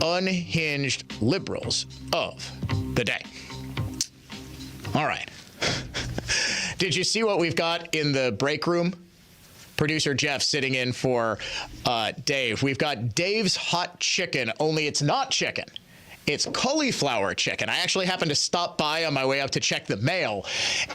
unhinged liberals of the day. All right. Did you see what we've got in the break room? Producer Jeff sitting in for Dave. We've got Dave's Hot Chicken, only it's not chicken. It's cauliflower chicken. I actually happened to stop by on my way up to check the mail,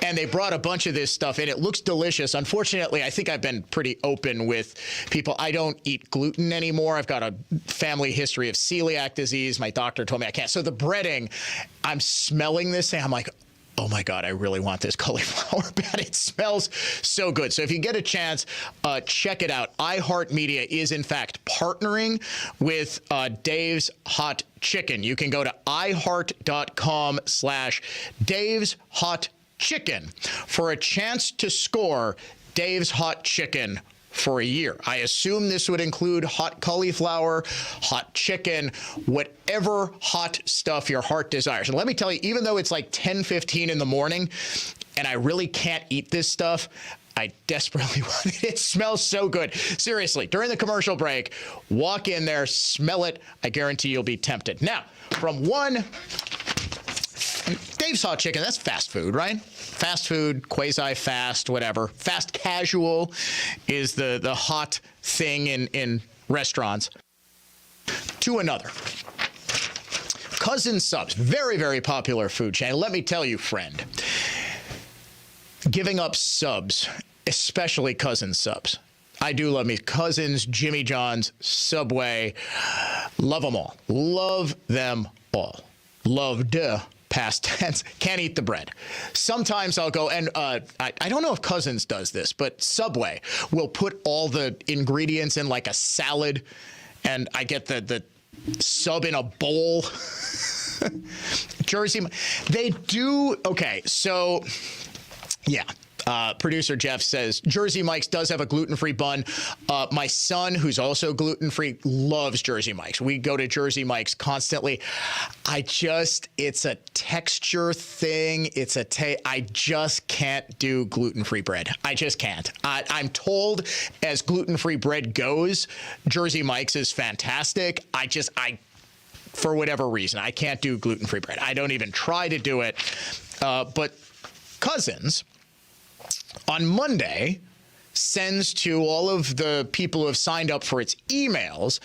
and they brought a bunch of this stuff in. It looks delicious. Unfortunately, I think I've been pretty open with people. I don't eat gluten anymore. I've got a family history of celiac disease. My doctor told me I can't. So the breading, I'm smelling this thing. I'm like, oh my God, I really want this cauliflower bread. It smells so good. So if you get a chance, check it out. iHeartMedia is in fact partnering with Dave's Hot Chicken. You can go to iHeart.com/Dave's Hot Chicken for a chance to score Dave's Hot Chicken for a year. I assume this would include hot cauliflower, hot chicken, whatever hot stuff your heart desires. And let me tell you, even though it's like 10:15 in the morning and I really can't eat this stuff, I desperately want it. It smells so good. Seriously, during the commercial break, walk in there, smell it. I guarantee you'll be tempted. Now, from one, Dave's Hot Chicken, that's fast food, right? Fast food, quasi-fast, whatever. Fast casual is the hot thing in restaurants. To another. Cousin Subs, very, very popular food chain. Let me tell you, friend, giving up subs, especially Cousin Subs. I do love me. Cousins, Jimmy John's, Subway, love them all. Love them all. Loved past tense. Can't eat the bread. Sometimes I'll go and I don't know if Cousins does this, but Subway will put all the ingredients in like a salad, and I get the sub in a bowl. Jersey, they do. Okay, so yeah. Producer Jeff says Jersey Mike's does have a gluten-free bun. My son, who's also gluten-free, loves Jersey Mike's. We go to Jersey Mike's constantly. It's a texture thing. I just can't do gluten-free bread. I just can't. I'm told as gluten-free bread goes, Jersey Mike's is fantastic. For whatever reason, I can't do gluten-free bread. I don't even try to do it. But Cousins, on Monday, sends to all of the people who have signed up for its emails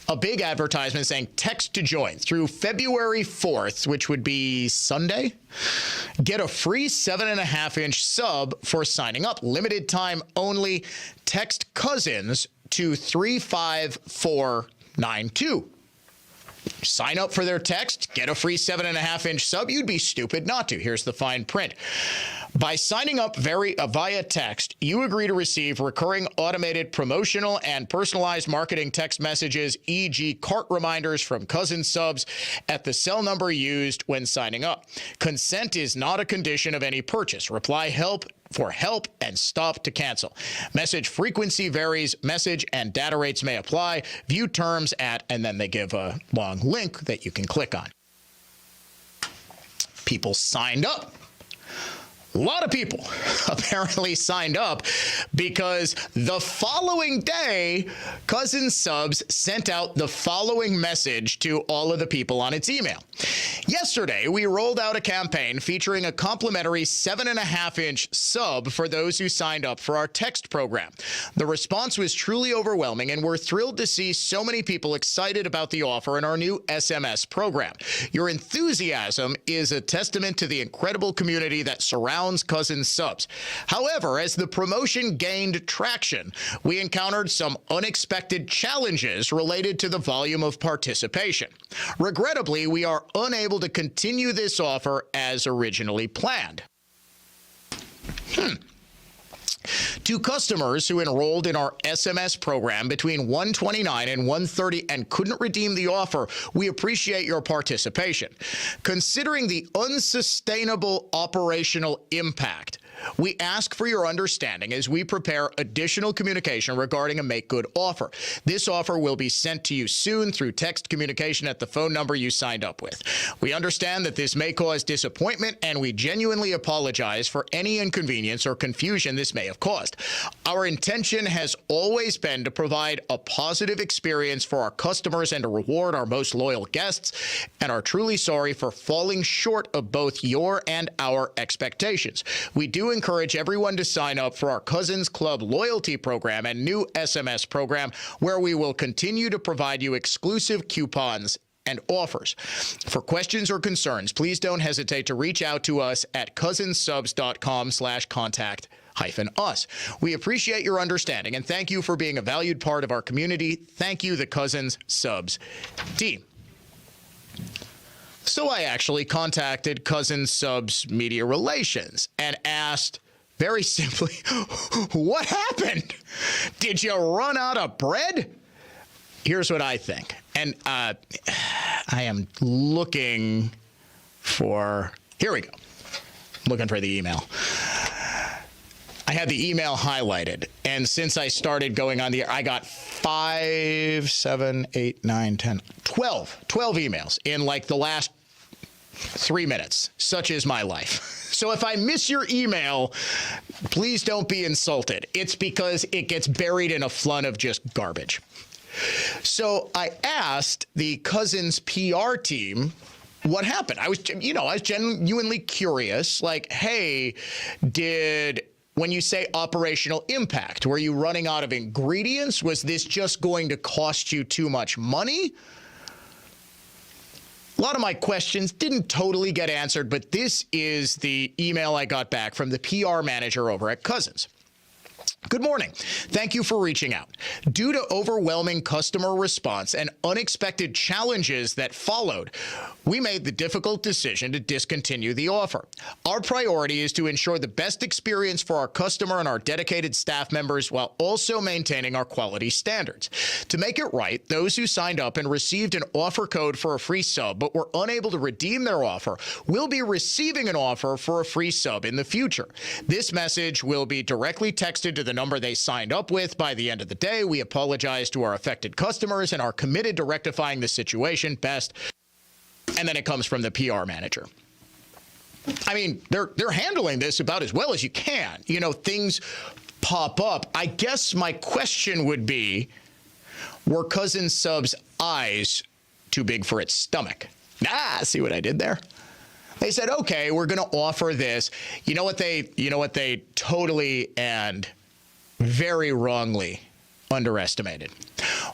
a big advertisement saying text to join through February 4th, which would be Sunday. Get a free 7.5-inch sub for signing up. Limited time only. Text Cousins to 35492. Sign up for their text, get a free 7.5-inch sub. You'd be stupid not to. Here's the fine print. By signing up via text, you agree to receive recurring automated promotional and personalized marketing text messages, e.g. cart reminders from Cousin Subs at the cell number used when signing up. Consent is not a condition of any purchase. Reply help for help and stop to cancel. Message frequency varies. Message and data rates may apply. View terms at, and then they give a long link that you can click on. People signed up. A lot of people apparently signed up because the following day, Cousin Subs sent out the following message to all of the people on its email. Yesterday, we rolled out a campaign featuring a complimentary 7.5-inch sub for those who signed up for our text program. The response was truly overwhelming, and we're thrilled to see so many people excited about the offer in our new SMS program. Your enthusiasm is a testament to the incredible community that surrounds Cousin Subs. However, as the promotion gained traction, we encountered some unexpected challenges related to the volume of participation. Regrettably, we are unable to continue this offer as originally planned. To customers who enrolled in our SMS program between 1/29 and 1/30 and couldn't redeem the offer, we appreciate your participation. Considering the unsustainable operational impact We ask for your understanding as we prepare additional communication regarding a make good offer. This offer will be sent to you soon through text communication at the phone number you signed up with. We understand that this may cause disappointment, and we genuinely apologize for any inconvenience or confusion this may have caused. Our intention has always been to provide a positive experience for our customers and to reward our most loyal guests, and are truly sorry for falling short of both your and our expectations. We do encourage everyone to sign up for our Cousins Club loyalty program and new SMS program, where we will continue to provide you exclusive coupons and offers. For questions or concerns, please don't hesitate to reach out to us at cousinsubs.com/contact-us. We appreciate your understanding and thank you for being a valued part of our community. Thank you, the Cousins Subs team. So I actually contacted Cousins Subs Media Relations and asked very simply, what happened? Did you run out of bread? Here's what I think. And I am looking for, here we go. Looking for the email. I had the email highlighted, and since I started going on the air, I got 12 emails in like the last 3 minutes. Such is my life. So if I miss your email, please don't be insulted. It's because it gets buried in a flood of just garbage. So I asked the Cousins PR team what happened. I was genuinely curious, like, hey, when you say operational impact, were you running out of ingredients? Was this just going to cost you too much money? A lot of my questions didn't totally get answered, but this is the email I got back from the PR manager over at Cousins. Good morning. Thank you for reaching out. Due to overwhelming customer response and unexpected challenges that followed, we made the difficult decision to discontinue the offer. Our priority is to ensure the best experience for our customer and our dedicated staff members while also maintaining our quality standards. To make it right, those who signed up and received an offer code for a free sub but were unable to redeem their offer will be receiving an offer for a free sub in the future. This message will be directly texted to the number they signed up with by the end of the day. We apologize to our affected customers and are committed to rectifying the situation best. And then it comes from the PR manager. I mean, they're handling this about as well as you can. You know, things pop up. I guess my question would be, were Cousins Subs' eyes too big for its stomach? See what I did there? They said, okay, we're going to offer this. You know what they totally and very wrongly underestimated?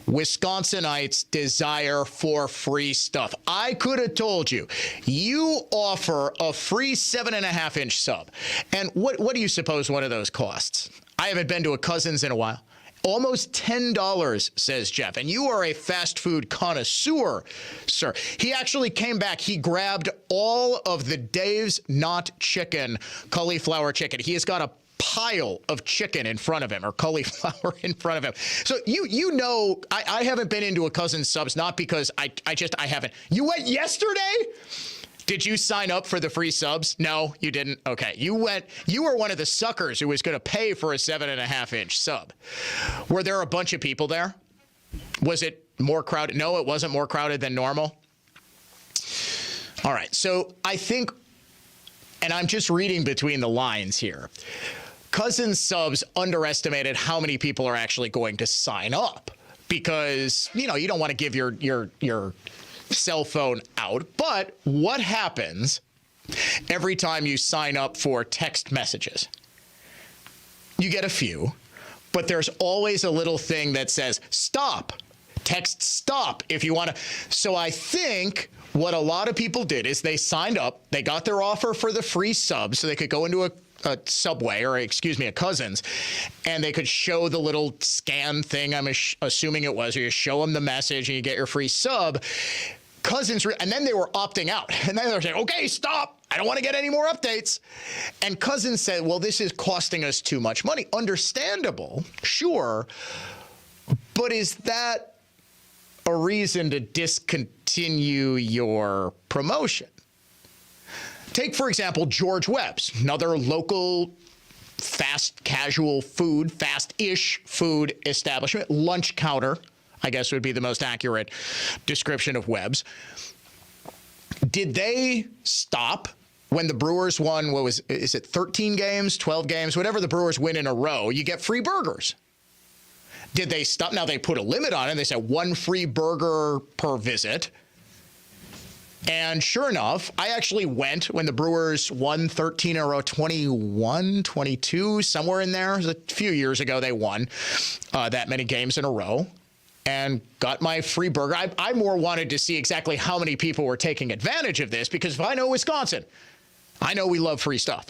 Wisconsinites' desire for free stuff. I could have told you, you offer a free 7.5-inch sub. And what do you suppose one of those costs? I haven't been to a Cousins in a while. Almost $10, says Jeff. And you are a fast food connoisseur, sir. He actually came back. He grabbed all of the Dave's Not Chicken cauliflower chicken. He has got a pile of chicken in front of him, or cauliflower in front of him. So you know, I haven't been into a Cousins Subs, not because I haven't. You went yesterday? Did you sign up for the free subs? No, you didn't. Okay, you were one of the suckers who was going to pay for a 7.5-inch sub. Were there a bunch of people there? Was it more crowded? No, it wasn't more crowded than normal. All right, so I think, and I'm just reading between the lines here, Cousins Subs underestimated how many people are actually going to sign up, because, you know, you don't want to give your cell phone out. But what happens every time you sign up for text messages? You get a few, but there's always a little thing that says stop, text stop if you want to. So I think what a lot of people did is they signed up, they got their offer for the free sub so they could go into a Subway, or excuse me, a Cousins, and they could show the little scan thing, I'm assuming it was, or you show them the message and you get your free sub. Cousins, and then they were opting out. And then they were saying, okay, stop. I don't want to get any more updates. And Cousins said, well, this is costing us too much money. Understandable, sure. But is that a reason to discontinue your promotion? Take, for example, George Webb's, another local fast casual food, fast-ish food establishment, lunch counter, I guess would be the most accurate description of Webb's. Did they stop when the Brewers won, is it 13 games, 12 games, whatever the Brewers win in a row, you get free burgers? Did they stop? Now they put a limit on it. They said 1 free burger per visit. And sure enough, I actually went when the Brewers won 13 in a row, 21, 22, somewhere in there. It was a few years ago they won that many games in a row and got my free burger. I more wanted to see exactly how many people were taking advantage of this, because if I know Wisconsin, I know we love free stuff.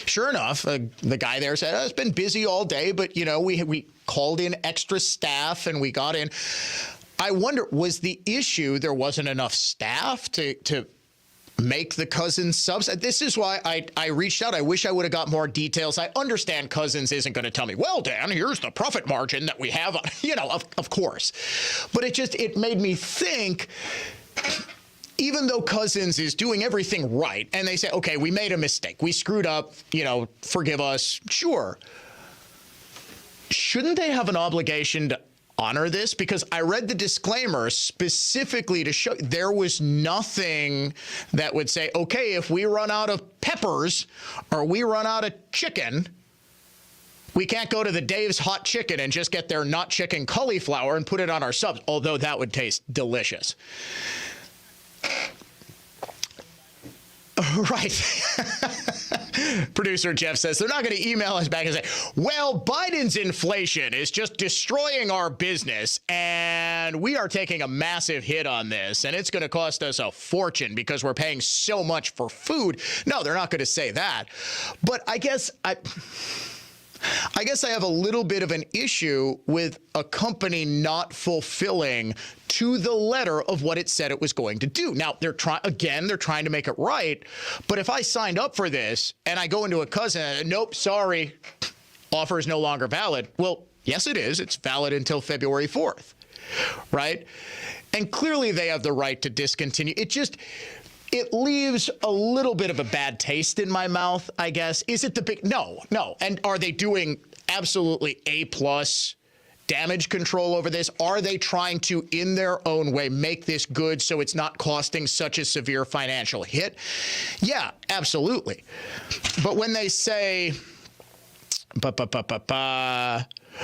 Sure enough, the guy there said, it's been busy all day, but, we called in extra staff and we got in. I wonder, was the issue there wasn't enough staff to make the Cousins subs? This is why I reached out. I wish I would have got more details. I understand Cousins isn't going to tell me, well, Dan, here's the profit margin that we have. Of course. But it made me think, even though Cousins is doing everything right, and they say, okay, we made a mistake, we screwed up, forgive us, sure. Shouldn't they have an obligation to honor this? Because I read the disclaimer specifically to show there was nothing that would say, okay, if we run out of peppers or we run out of chicken, we can't go to the Dave's Hot Chicken and just get their not chicken cauliflower and put it on our subs, although that would taste delicious. Right. Producer Jeff says they're not going to email us back and say, well, Biden's inflation is just destroying our business and we are taking a massive hit on this and it's going to cost us a fortune because we're paying so much for food. No, they're not going to say that. But I guess I have a little bit of an issue with a company not fulfilling to the letter of what it said it was going to do. Now, they're trying to make it right. But if I signed up for this and I go into a Cousin and nope, sorry, offer is no longer valid. Well, yes, it is. It's valid until February 4th, right? And clearly they have the right to discontinue. It leaves a little bit of a bad taste in my mouth, I guess. Is it the big? No. And are they doing absolutely A+ damage control over this? Are they trying to, in their own way, make this good so it's not costing such a severe financial hit? Yeah, absolutely. But when they say,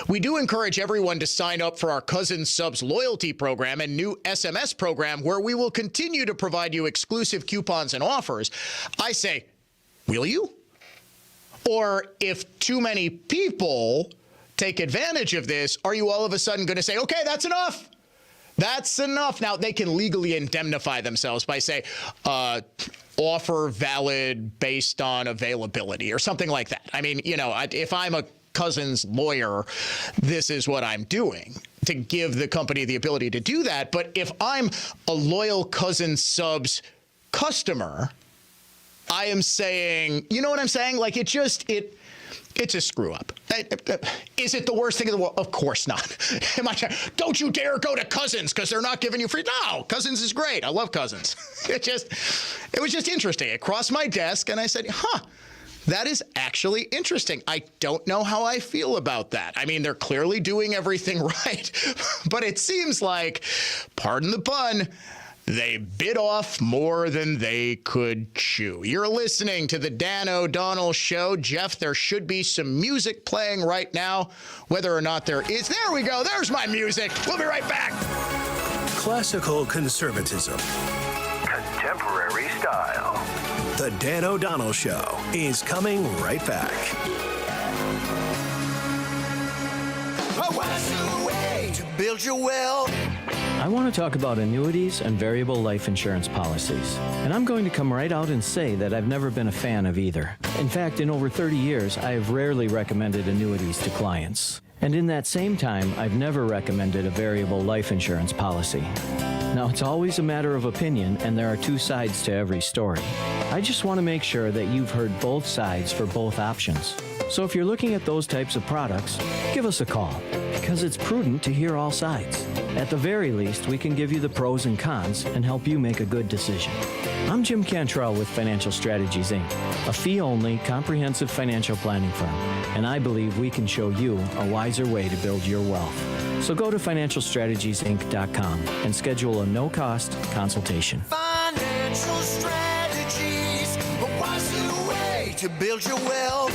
we do encourage everyone to sign up for our Cousins Subs loyalty program and new SMS program where we will continue to provide you exclusive coupons and offers. I say, will you? Or if too many people take advantage of this, are you all of a sudden going to say, okay, that's enough? That's enough. Now, they can legally indemnify themselves by say, offer valid based on availability or something like that. I mean, if I'm a Cousins lawyer, this is what I'm doing to give the company the ability to do that. But if I'm a loyal Cousins Subs customer, I am saying, you know what I'm saying? Like it's a screw up. Is it the worst thing in the world? Of course not. Am I saying, don't you dare go to Cousins because they're not giving you free? No, Cousins is great. I love Cousins. It was just interesting. It crossed my desk and I said, that is actually interesting. I don't know how I feel about that. I mean, they're clearly doing everything right, but it seems like, pardon the pun, they bit off more than they could chew. You're listening to the Dan O'Donnell Show. Jeff, there should be some music playing right now. Whether or not there is, there we go. There's my music. We'll be right back. Classical conservatism. Contemporary style. The Dan O'Donnell Show is coming right back. To build your wealth. I want to talk about annuities and variable life insurance policies. And I'm going to come right out and say that I've never been a fan of either. In fact, in over 30 years, I have rarely recommended annuities to clients. And in that same time, I've never recommended a variable life insurance policy. Now, it's always a matter of opinion, and there are two sides to every story. I just want to make sure that you've heard both sides for both options. So if you're looking at those types of products, give us a call. because it's prudent to hear all sides. At the very least, we can give you the pros and cons and help you make a good decision. I'm Jim Cantrell with Financial Strategies, Inc., a fee-only, comprehensive financial planning firm, and I believe we can show you a wiser way to build your wealth. So go to financialstrategiesinc.com and schedule a no-cost consultation. Financial strategies, a wiser way to build your wealth.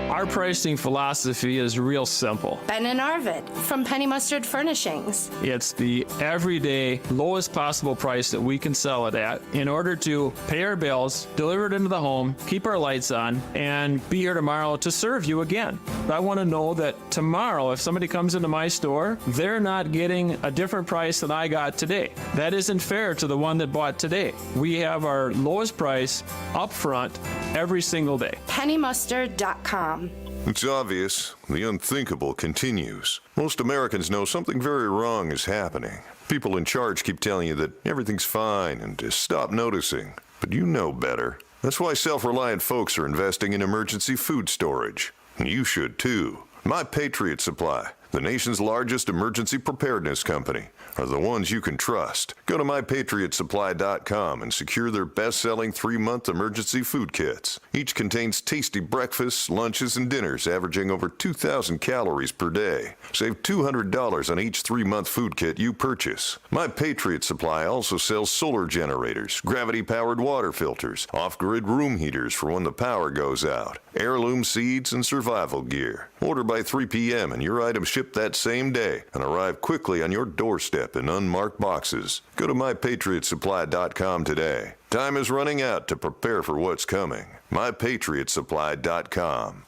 Our pricing philosophy is real simple. Ben and Arvid from Penny Mustard Furnishings. It's the everyday lowest possible price that we can sell it at in order to pay our bills, deliver it into the home, keep our lights on, and be here tomorrow to serve you again. I want to know that tomorrow, if somebody comes into my store, they're not getting a different price than I got today. That isn't fair to the one that bought today. We have our lowest price up front every single day. PennyMustard.com. It's obvious. The unthinkable continues. Most Americans know something very wrong is happening. People in charge keep telling you that everything's fine and to stop noticing. But you know better. That's why self-reliant folks are investing in emergency food storage. And you should too. My Patriot Supply, the nation's largest emergency preparedness company, are the ones you can trust. Go to mypatriotsupply.com and secure their best-selling 3-month emergency food kits. Each contains tasty breakfasts, lunches, and dinners averaging over 2,000 calories per day. Save $200 on each 3-month food kit you purchase. My Patriot Supply also sells solar generators, gravity-powered water filters, off-grid room heaters for when the power goes out, heirloom seeds, and survival gear. Order by 3 p.m. and your items ship that same day and arrive quickly on your doorstep in unmarked boxes. Go to mypatriotsupply.com today. Time is running out to prepare for what's coming. mypatriotsupply.com.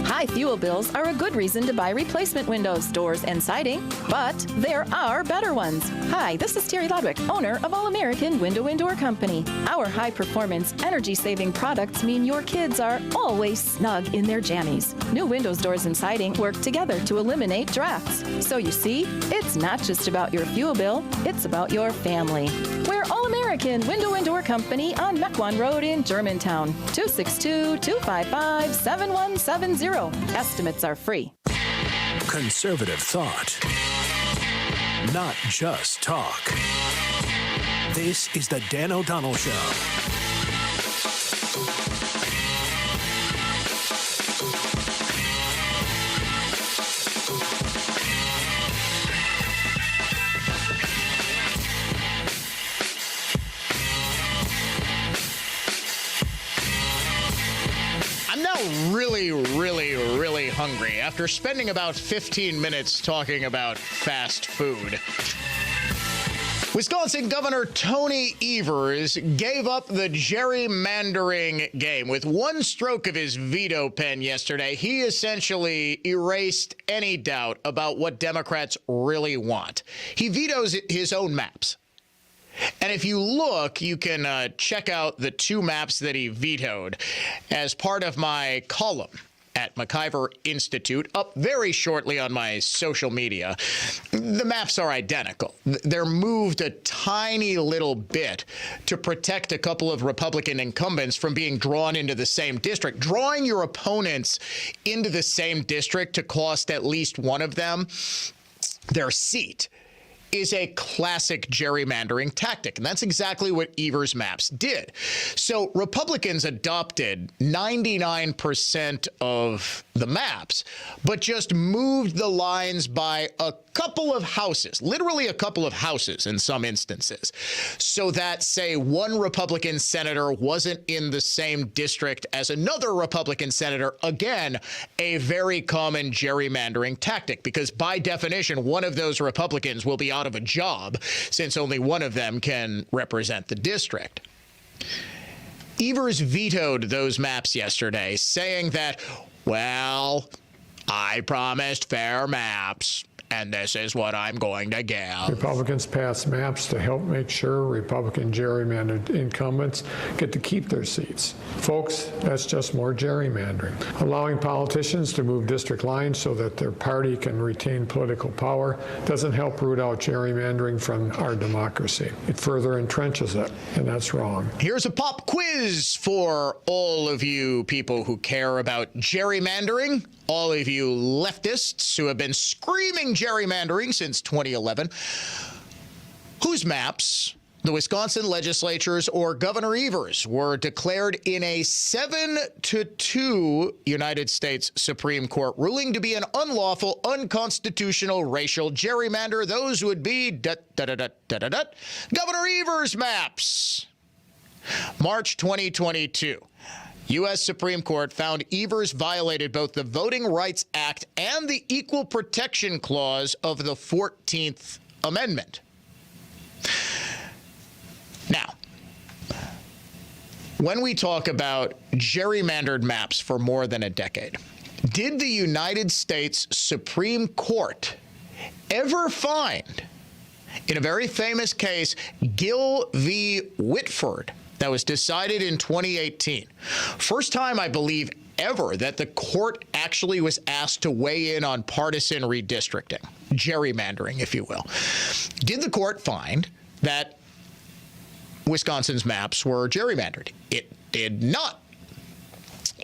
High fuel bills are a good reason to buy replacement windows, doors, and siding, but there are better ones. Hi, this is Terry Lodwick, owner of All American Window and Door Company. Our high-performance, energy-saving products mean your kids are always snug in their jammies. New windows, doors, and siding work together to eliminate drafts. So you see, it's not just about your fuel bill, it's about your family. We're All American Window and Door Company on Mequon Road in Germantown. 262-255-7170. Estimates are free. Conservative thought. Not just talk. This is the Dan O'Donnell Show. Really hungry after spending about 15 minutes talking about fast food. Wisconsin Governor Tony Evers gave up the gerrymandering game. With one stroke of his veto pen yesterday, he essentially erased any doubt about what Democrats really want. He vetoes his own maps. And if you look, you can check out the 2 maps that he vetoed as part of my column at McIver Institute, up very shortly on my social media. The maps are identical. They're moved a tiny little bit to protect a couple of Republican incumbents from being drawn into the same district. Drawing your opponents into the same district to cost at least one of them their seat is a classic gerrymandering tactic, and that's exactly what Evers' maps did. So Republicans adopted 99% of the maps, but just moved the lines by a couple of houses, literally a couple of houses in some instances, so that, say, one Republican senator wasn't in the same district as another Republican senator. Again, a very common gerrymandering tactic, because by definition, one of those Republicans will be out of a job since only one of them can represent the district. Evers vetoed those maps yesterday, saying that, well, I promised fair maps, and this is what I'm going to give. Republicans pass maps to help make sure Republican gerrymandered incumbents get to keep their seats. Folks, that's just more gerrymandering. Allowing politicians to move district lines so that their party can retain political power doesn't help root out gerrymandering from our democracy. It further entrenches it, and that's wrong. Here's a pop quiz for all of you people who care about gerrymandering. all of you leftists who have been screaming gerrymandering since 2011, whose maps the Wisconsin legislatures or Governor Evers were declared in a 7-2 United States Supreme Court ruling to be an unlawful, unconstitutional racial gerrymander. Those would be Governor Evers maps. March 2022. U.S. Supreme Court found Evers violated both the Voting Rights Act and the Equal Protection Clause of the 14th Amendment. Now, when we talk about gerrymandered maps for more than a decade, did the United States Supreme Court ever find, in a very famous case, Gill v. Whitford, that was decided in 2018, first time, I believe, ever that the court actually was asked to weigh in on partisan redistricting, gerrymandering, if you will. Did the court find that Wisconsin's maps were gerrymandered? It did not.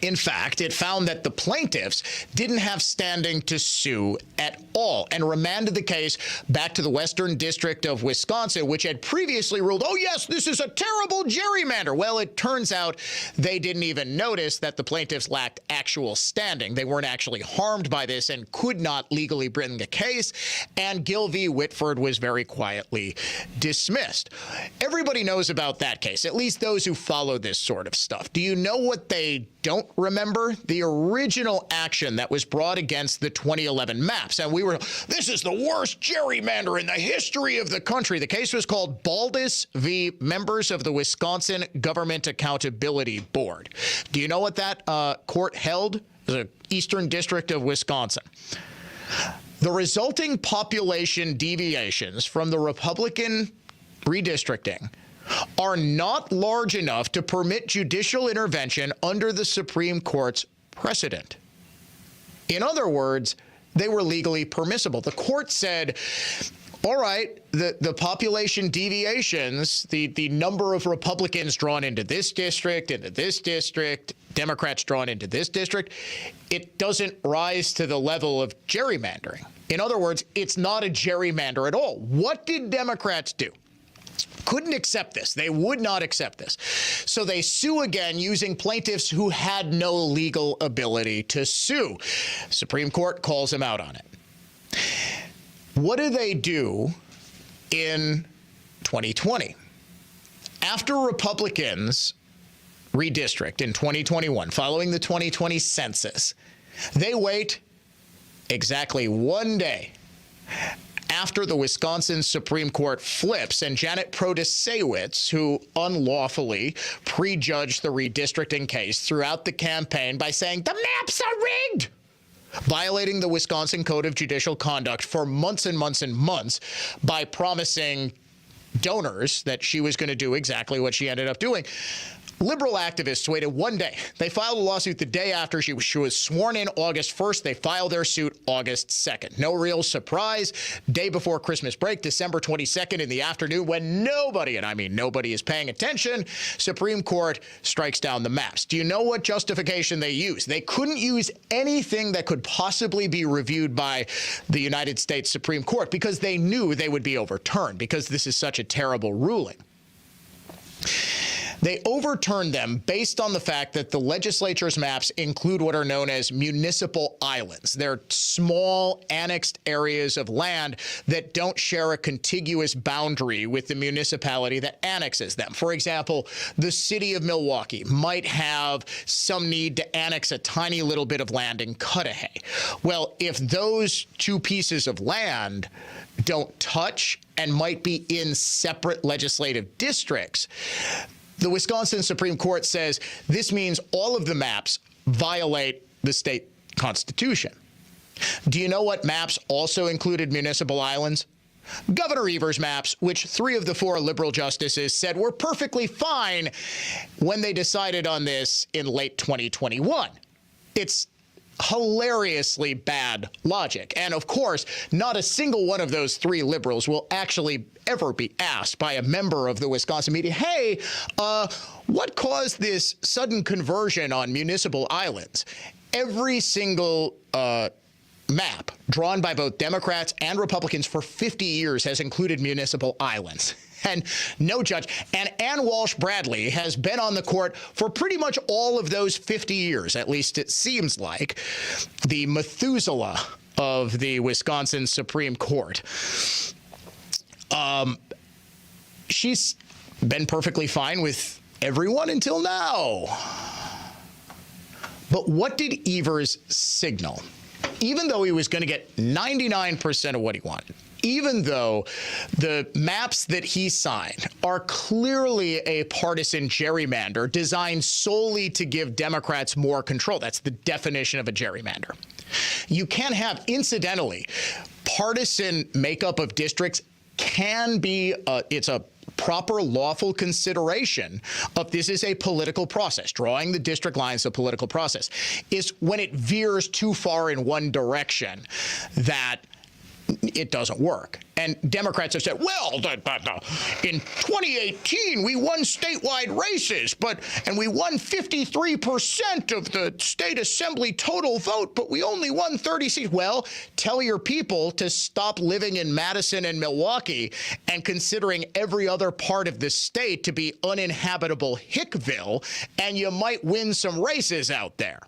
In fact, it found that the plaintiffs didn't have standing to sue at all and remanded the case back to the Western District of Wisconsin, which had previously ruled, oh, yes, this is a terrible gerrymander. Well, it turns out they didn't even notice that the plaintiffs lacked actual standing. They weren't actually harmed by this and could not legally bring the case. And Gill v. Whitford was very quietly dismissed. Everybody knows about that case, at least those who follow this sort of stuff. Do you know what they don't remember? The original action that was brought against the 2011 maps. And we were, this is the worst gerrymander in the history of the country. The case was called Baldus v. Members of the Wisconsin Government Accountability Board. Do you know what that court held? The Eastern District of Wisconsin. The resulting population deviations from the Republican redistricting are not large enough to permit judicial intervention under the Supreme Court's precedent. In other words, they were legally permissible. The court said, all right, the population deviations, the number of Republicans drawn into this district, Democrats drawn into this district, it doesn't rise to the level of gerrymandering. In other words, it's not a gerrymander at all. What did Democrats do? Couldn't accept this. They would not accept this. So they sue again using plaintiffs who had no legal ability to sue. Supreme Court calls them out on it. What do they do in 2020? After Republicans redistrict in 2021, following the 2020 census, they wait exactly 1 day after the Wisconsin Supreme Court flips, and Janet Protasewicz, who unlawfully prejudged the redistricting case throughout the campaign by saying, the maps are rigged, violating the Wisconsin Code of Judicial Conduct for months and months and months by promising donors that she was going to do exactly what she ended up doing. Liberal activists waited 1 day. They filed a lawsuit the day after she was sworn in August 1st. They filed their suit August 2nd. No real surprise. Day before Christmas break, December 22nd in the afternoon, when nobody, and I mean nobody, is paying attention, Supreme Court strikes down the maps. Do you know what justification they used? They couldn't use anything that could possibly be reviewed by the United States Supreme Court because they knew they would be overturned because this is such a terrible ruling. They overturned them based on the fact that the legislature's maps include what are known as municipal islands. They're small annexed areas of land that don't share a contiguous boundary with the municipality that annexes them. For example, the city of Milwaukee might have some need to annex a tiny little bit of land in Cudahy. Well, if those two pieces of land don't touch and might be in separate legislative districts, the Wisconsin Supreme Court says this means all of the maps violate the state constitution. Do you know what maps also included municipal islands? Governor Evers' maps, which 3 of the 4 liberal justices said were perfectly fine when they decided on this in late 2021. It's hilariously bad logic. And of course, not a single one of those 3 liberals will actually ever be asked by a member of the Wisconsin media, hey, what caused this sudden conversion on municipal islands? every single map drawn by both Democrats and Republicans for 50 years has included municipal islands. And no judge. And Ann Walsh Bradley has been on the court for pretty much all of those 50 years, at least it seems like. The Methuselah of the Wisconsin Supreme Court. She's been perfectly fine with everyone until now. But what did Evers signal? Even though he was going to get 99% of what he wanted, even though the maps that he signed are clearly a partisan gerrymander designed solely to give Democrats more control. That's the definition of a gerrymander. You can have, incidentally, partisan makeup of districts can be, it's a proper lawful consideration of this is a political process. Drawing the district lines is a political process. Is when it veers too far in one direction that it doesn't work. And Democrats have said, well, in 2018, we won statewide races, and we won 53% of the state assembly total vote, but we only won 30 seats. Well, tell your people to stop living in Madison and Milwaukee and considering every other part of the state to be uninhabitable Hickville, and you might win some races out there.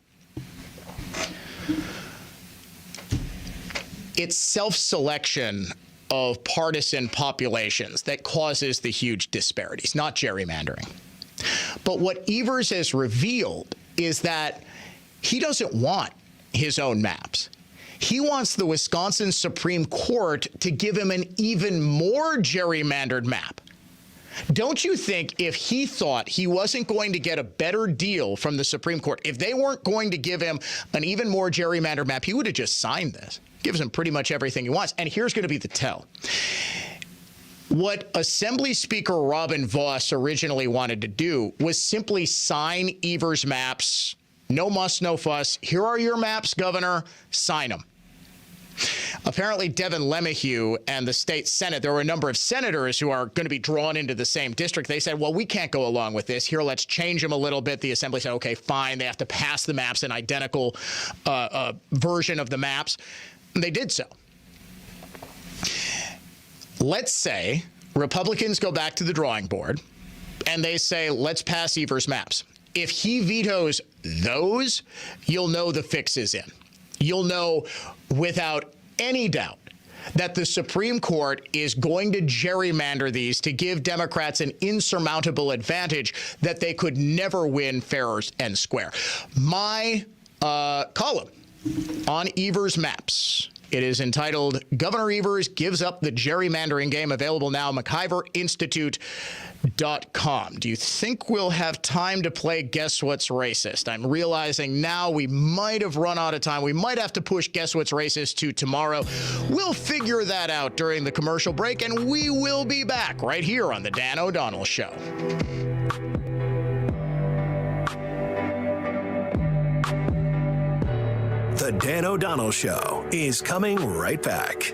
It's self-selection of partisan populations that causes the huge disparities, not gerrymandering. But what Evers has revealed is that he doesn't want his own maps. He wants the Wisconsin Supreme Court to give him an even more gerrymandered map. Don't you think if he thought he wasn't going to get a better deal from the Supreme Court, if they weren't going to give him an even more gerrymandered map, he would have just signed this? Gives him pretty much everything he wants. And here's going to be the tell. What Assembly Speaker Robin Vos originally wanted to do was simply sign Evers' maps. No muss, no fuss. Here are your maps, Governor. Sign them. Apparently, Devin LeMahieu and the state Senate, there were a number of senators who are going to be drawn into the same district. They said, well, we can't go along with this. Here, let's change them a little bit. The Assembly said, okay, fine. They have to pass the maps, an identical version of the maps. And they did so. Let's say Republicans go back to the drawing board and they say, let's pass Evers' maps. If he vetoes those, you'll know the fix is in. You'll know without any doubt that the Supreme Court is going to gerrymander these to give Democrats an insurmountable advantage that they could never win fair and square. My column on Evers' maps. It is entitled, Governor Evers Gives Up the Gerrymandering Game, available now, McIverInstitute.com. Do you think we'll have time to play Guess What's Racist? I'm realizing now we might have run out of time. We might have to push Guess What's Racist to tomorrow. We'll figure that out during the commercial break, and we will be back right here on The Dan O'Donnell Show. The Dan O'Donnell Show is coming right back.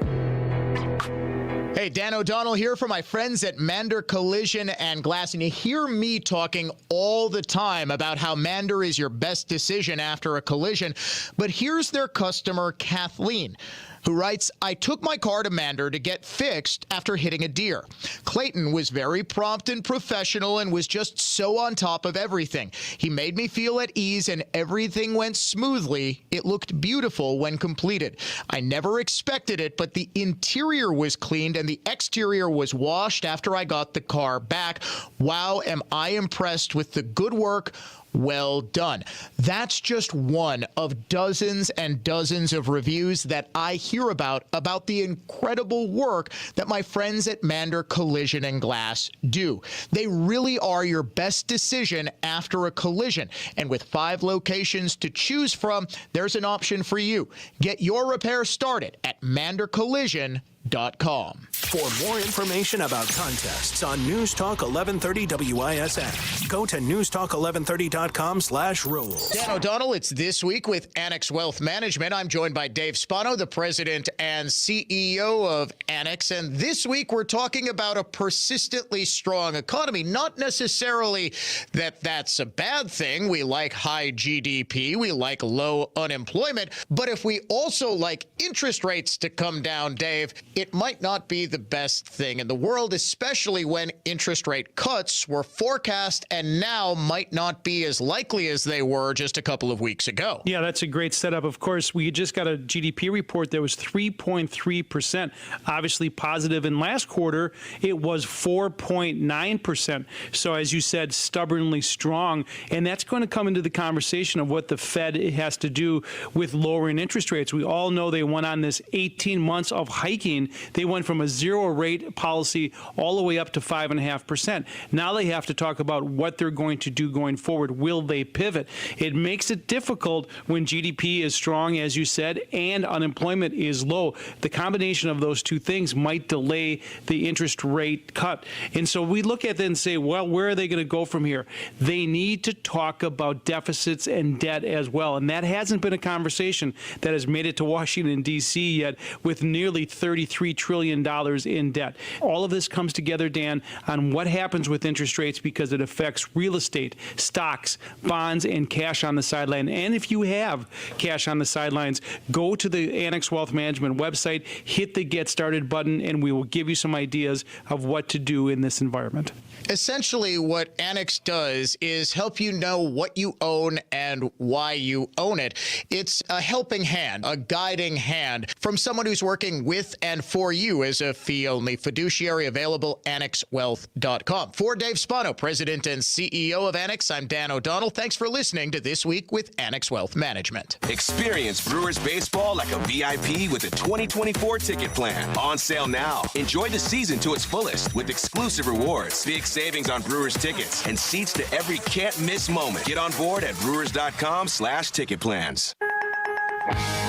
Hey, Dan O'Donnell here for my friends at Mander Collision and Glass. And you hear me talking all the time about how Mander is your best decision after a collision. But here's their customer, Kathleen, who writes, I took my car to Mander to get fixed after hitting a deer. Clayton was very prompt and professional and was just so on top of everything. He made me feel at ease and everything went smoothly. It looked beautiful when completed. I never expected it, but the interior was cleaned and the exterior was washed after I got the car back. Wow, am I impressed with the good work. Well done. That's just one of dozens and dozens of reviews that I hear about the incredible work that my friends at Mander Collision and Glass do. They really are your best decision after a collision. And with 5 locations to choose from, there's an option for you. Get your repair started at mandercollision.com. anexwealth.com. For more information about contests on News Talk 1130 WISN, go to newstalk1130.com/rules. Dan O'Donnell, it's This Week with Annex Wealth Management. I'm joined by Dave Spano, the president and CEO of Annex. And this week we're talking about a persistently strong economy. Not necessarily that that's a bad thing. We like high GDP. We like low unemployment. But if we also like interest rates to come down, Dave, it might not be the best thing in the world, especially when interest rate cuts were forecast and now might not be as likely as they were just a couple of weeks ago. Yeah, that's a great setup. Of course, we just got a GDP report that was 3.3%, obviously positive. In last quarter, it was 4.9%. So as you said, stubbornly strong. And that's going to come into the conversation of what the Fed has to do with lowering interest rates. We all know they went on this 18 months of hiking. They went from a zero rate policy all the way up to 5.5%. Now they have to talk about what they're going to do going forward. Will they pivot? It makes it difficult when GDP is strong, as you said, and unemployment is low. The combination of those two things might delay the interest rate cut. And so we look at that and say, well, where are they going to go from here? They need to talk about deficits and debt as well. And that hasn't been a conversation that has made it to Washington, D.C. yet, with nearly $33 trillion in debt. All of this comes together, Dan, on what happens with interest rates because it affects real estate, stocks, bonds, and cash on the sideline. And if you have cash on the sidelines, go to the Annex Wealth Management website, hit the Get Started button, and we will give you some ideas of what to do in this environment. Essentially, what Annex does is help you know what you own and why you own it. It's a helping hand, a guiding hand from someone who's working with and for you as a fee-only fiduciary. Available anexwealth.com. For Dave Spano, president and CEO of Annex, I'm Dan O'Donnell. Thanks for listening to This Week with Annex Wealth Management. Experience Brewers baseball like a VIP with a 2024 ticket plan. On sale now. Enjoy the season to its fullest with exclusive rewards, big savings on Brewers tickets, and seats to every can't-miss moment. Get on board at brewers.com/ticket plans.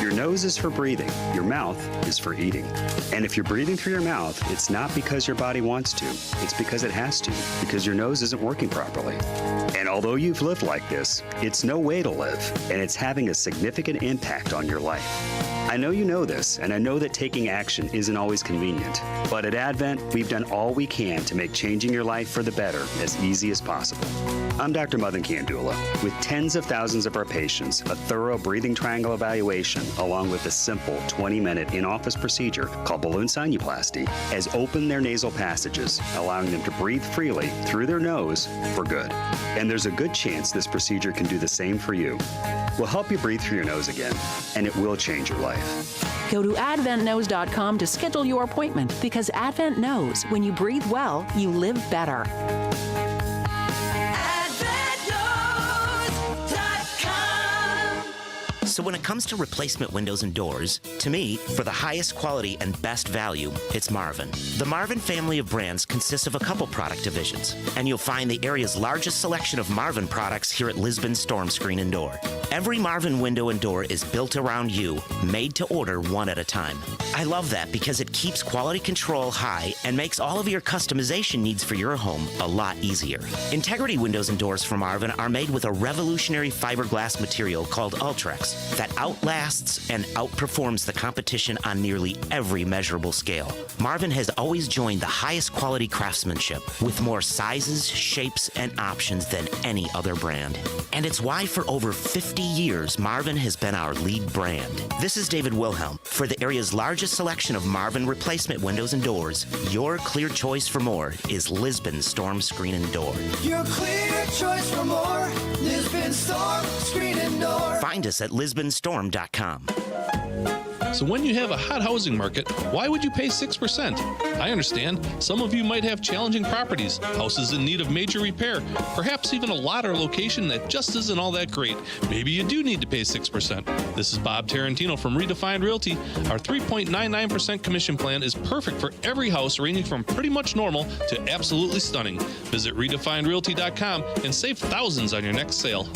Your nose is for breathing. Your mouth is for eating. And if you're breathing through your mouth, it's not because your body wants to. It's because it has to, because your nose isn't working properly. And although you've lived like this, it's no way to live, and it's having a significant impact on your life. I know you know this, and I know that taking action isn't always convenient. But at Advent, we've done all we can to make changing your life for the better as easy as possible. I'm Dr. Madan Kandula. With tens of thousands of our patients, a thorough breathing triangle evaluation, along with a simple 20-minute in-office procedure called balloon sinuplasty, has opened their nasal passages, allowing them to breathe freely through their nose for good. And there's a good chance this procedure can do the same for you. We'll help you breathe through your nose again, and it will change your life. Go to adventknows.com to schedule your appointment, because Advent knows when you breathe well, you live better. So when it comes to replacement windows and doors, to me, for the highest quality and best value, it's Marvin. The Marvin family of brands consists of a couple product divisions, and you'll find the area's largest selection of Marvin products here at Lisbon Storm Screen and Door. Every Marvin window and door is built around you, made to order one at a time. I love that because it keeps quality control high and makes all of your customization needs for your home a lot easier. Integrity windows and doors from Marvin are made with a revolutionary fiberglass material called Ultrex that outlasts and outperforms the competition on nearly every measurable scale. Marvin has always joined the highest quality craftsmanship with more sizes, shapes, and options than any other brand. And it's why for over 50 years, Marvin has been our lead brand. This is David Wilhelm. For the area's largest selection of Marvin replacement windows and doors, your clear choice for more is Lisbon Storm Screen and Door. Your clear choice for more, Lisbon Storm Screen and Door. Find us at lisbonstorm.com. So when you have a hot housing market, why would you pay 6%? I understand. Some of you might have challenging properties, houses in need of major repair, perhaps even a lot or location that just isn't all that great. Maybe you do need to pay 6%. This is Bob Tarantino from Redefined Realty. Our 3.99% commission plan is perfect for every house ranging from pretty much normal to absolutely stunning. Visit redefinedrealty.com and save thousands on your next sale.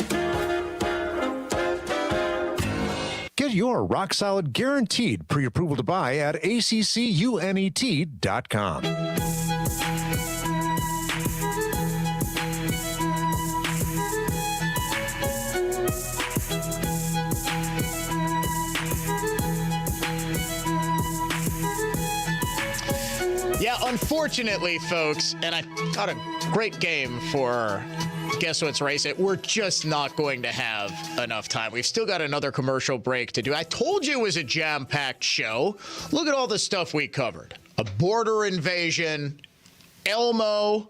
Get your rock-solid guaranteed pre-approval to buy at ACCUNET.com. Yeah, unfortunately, folks, and I got a great game for Guess What's Race It. We're just not going to have enough time. We've still got another commercial break to do. I told you it was a jam-packed show. Look at all the stuff we covered. A border invasion, Elmo,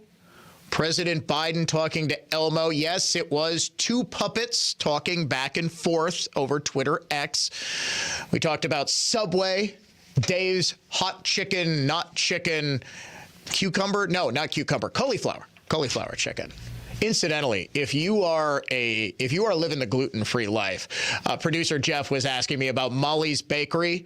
President Biden talking to Elmo. Yes, it was two puppets talking back and forth over Twitter X. We talked about Subway, Dave's hot chicken, not chicken, cucumber. No, not cucumber. Cauliflower chicken. Incidentally, if you are living the gluten-free life, producer Jeff was asking me about Molly's Bakery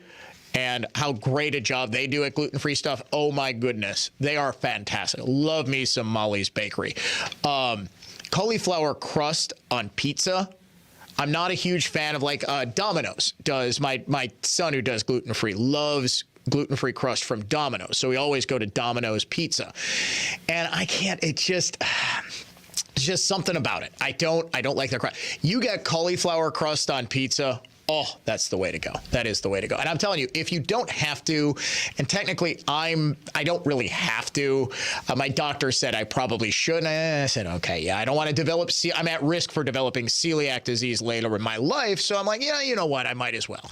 and how great a job they do at gluten-free stuff. Oh my goodness, they are fantastic. Love me some Molly's Bakery. Cauliflower crust on pizza. I'm not a huge fan of Domino's does. My son who does gluten-free loves gluten-free crust from Domino's. So we always go to Domino's Pizza. And I can't, it's just something about it. I don't like their crust. You get cauliflower crust on pizza. Oh, that's the way to go. That is the way to go. And I'm telling you, if you don't have to, and technically I don't really have to. My doctor said I probably should. I said, okay, yeah, I don't want to develop. I'm at risk for developing celiac disease later in my life. So I'm like, yeah, you know what? I might as well.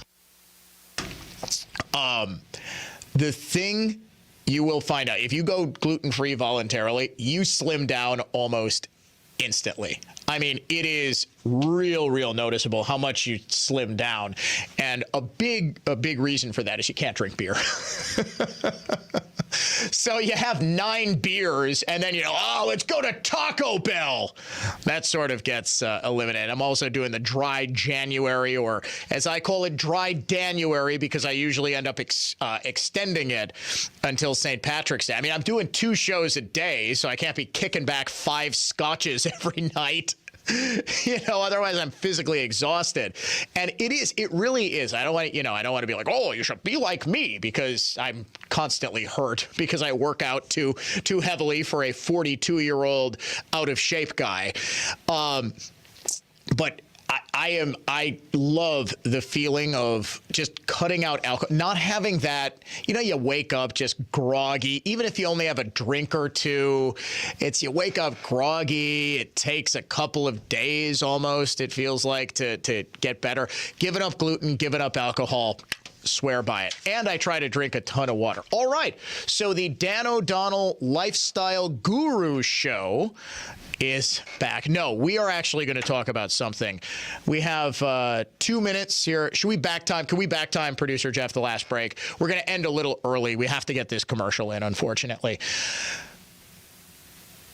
The thing you will find out, if you go gluten-free voluntarily, you slim down almost instantly. I mean, it is real noticeable how much you slim down. And a big reason for that is you can't drink beer. So you have 9 beers and then let's go to Taco Bell. That sort of gets eliminated. I'm also doing the dry January, or as I call it, dry Danuary, because I usually end up extending it until St. Patrick's Day. I mean, I'm doing 2 shows a day, so I can't be kicking back 5 scotches every night. Otherwise I'm physically exhausted. And it really is. I don't want to be like, oh, you should be like me, because I'm constantly hurt because I work out too heavily for a 42-year-old out of shape guy. But I love the feeling of just cutting out alcohol, not having that, you wake up just groggy, even if you only have a drink or two, you wake up groggy. It takes a couple of days almost, it feels like, to get better. Giving up gluten, giving up alcohol, swear by it. And I try to drink a ton of water. All right. So the Dan O'Donnell Lifestyle Guru Show is back. No, we are actually going to talk about something. We have 2 minutes here. Should we back time? Can we back time, producer Jeff, the last break? We're going to end a little early. We have to get this commercial in, unfortunately.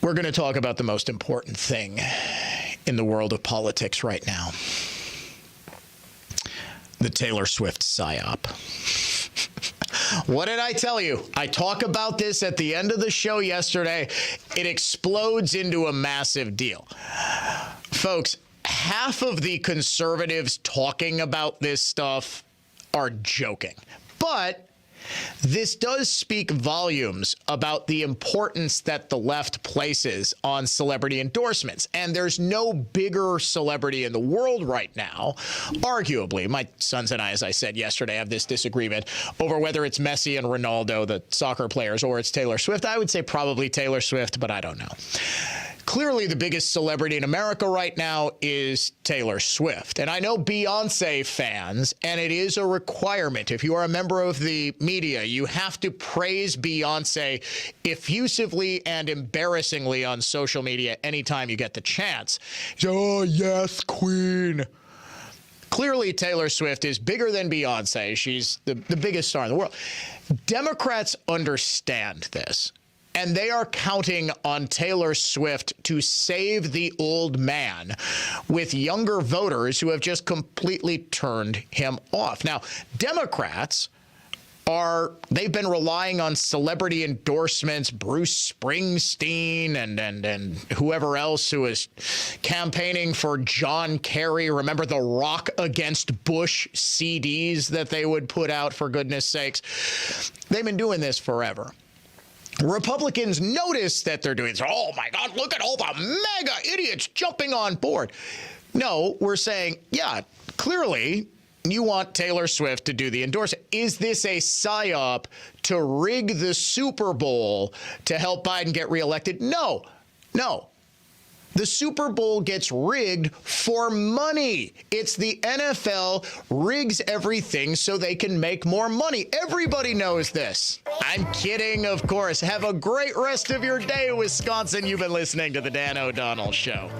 We're going to talk about the most important thing in the world of politics right now. The Taylor Swift psyop. What did I tell you? I talk about this at the end of the show yesterday. It explodes into a massive deal. Folks, half of the conservatives talking about this stuff are joking. But this does speak volumes about the importance that the left places on celebrity endorsements. And there's no bigger celebrity in the world right now, arguably. My sons and I, as I said yesterday, have this disagreement over whether it's Messi and Ronaldo, the soccer players, or it's Taylor Swift. I would say probably Taylor Swift, but I don't know. Clearly, the biggest celebrity in America right now is Taylor Swift. And I know Beyonce fans, and it is a requirement. If you are a member of the media, you have to praise Beyonce effusively and embarrassingly on social media anytime you get the chance. Oh, yes, queen. Clearly, Taylor Swift is bigger than Beyonce. She's the biggest star in the world. Democrats understand this. And they are counting on Taylor Swift to save the old man with younger voters who have just completely turned him off. Now, Democrats they've been relying on celebrity endorsements, Bruce Springsteen and whoever else who is campaigning for John Kerry. Remember the Rock Against Bush CDs that they would put out, for goodness sakes. They've been doing this forever. Republicans notice that they're doing this. Oh my God, look at all the mega idiots jumping on board. No, we're saying, yeah, clearly you want Taylor Swift to do the endorsement. Is this a psyop to rig the Super Bowl to help Biden get reelected? No. The Super Bowl gets rigged for money. It's the NFL rigs everything so they can make more money. Everybody knows this. I'm kidding, of course. Have a great rest of your day, Wisconsin. You've been listening to The Dan O'Donnell Show.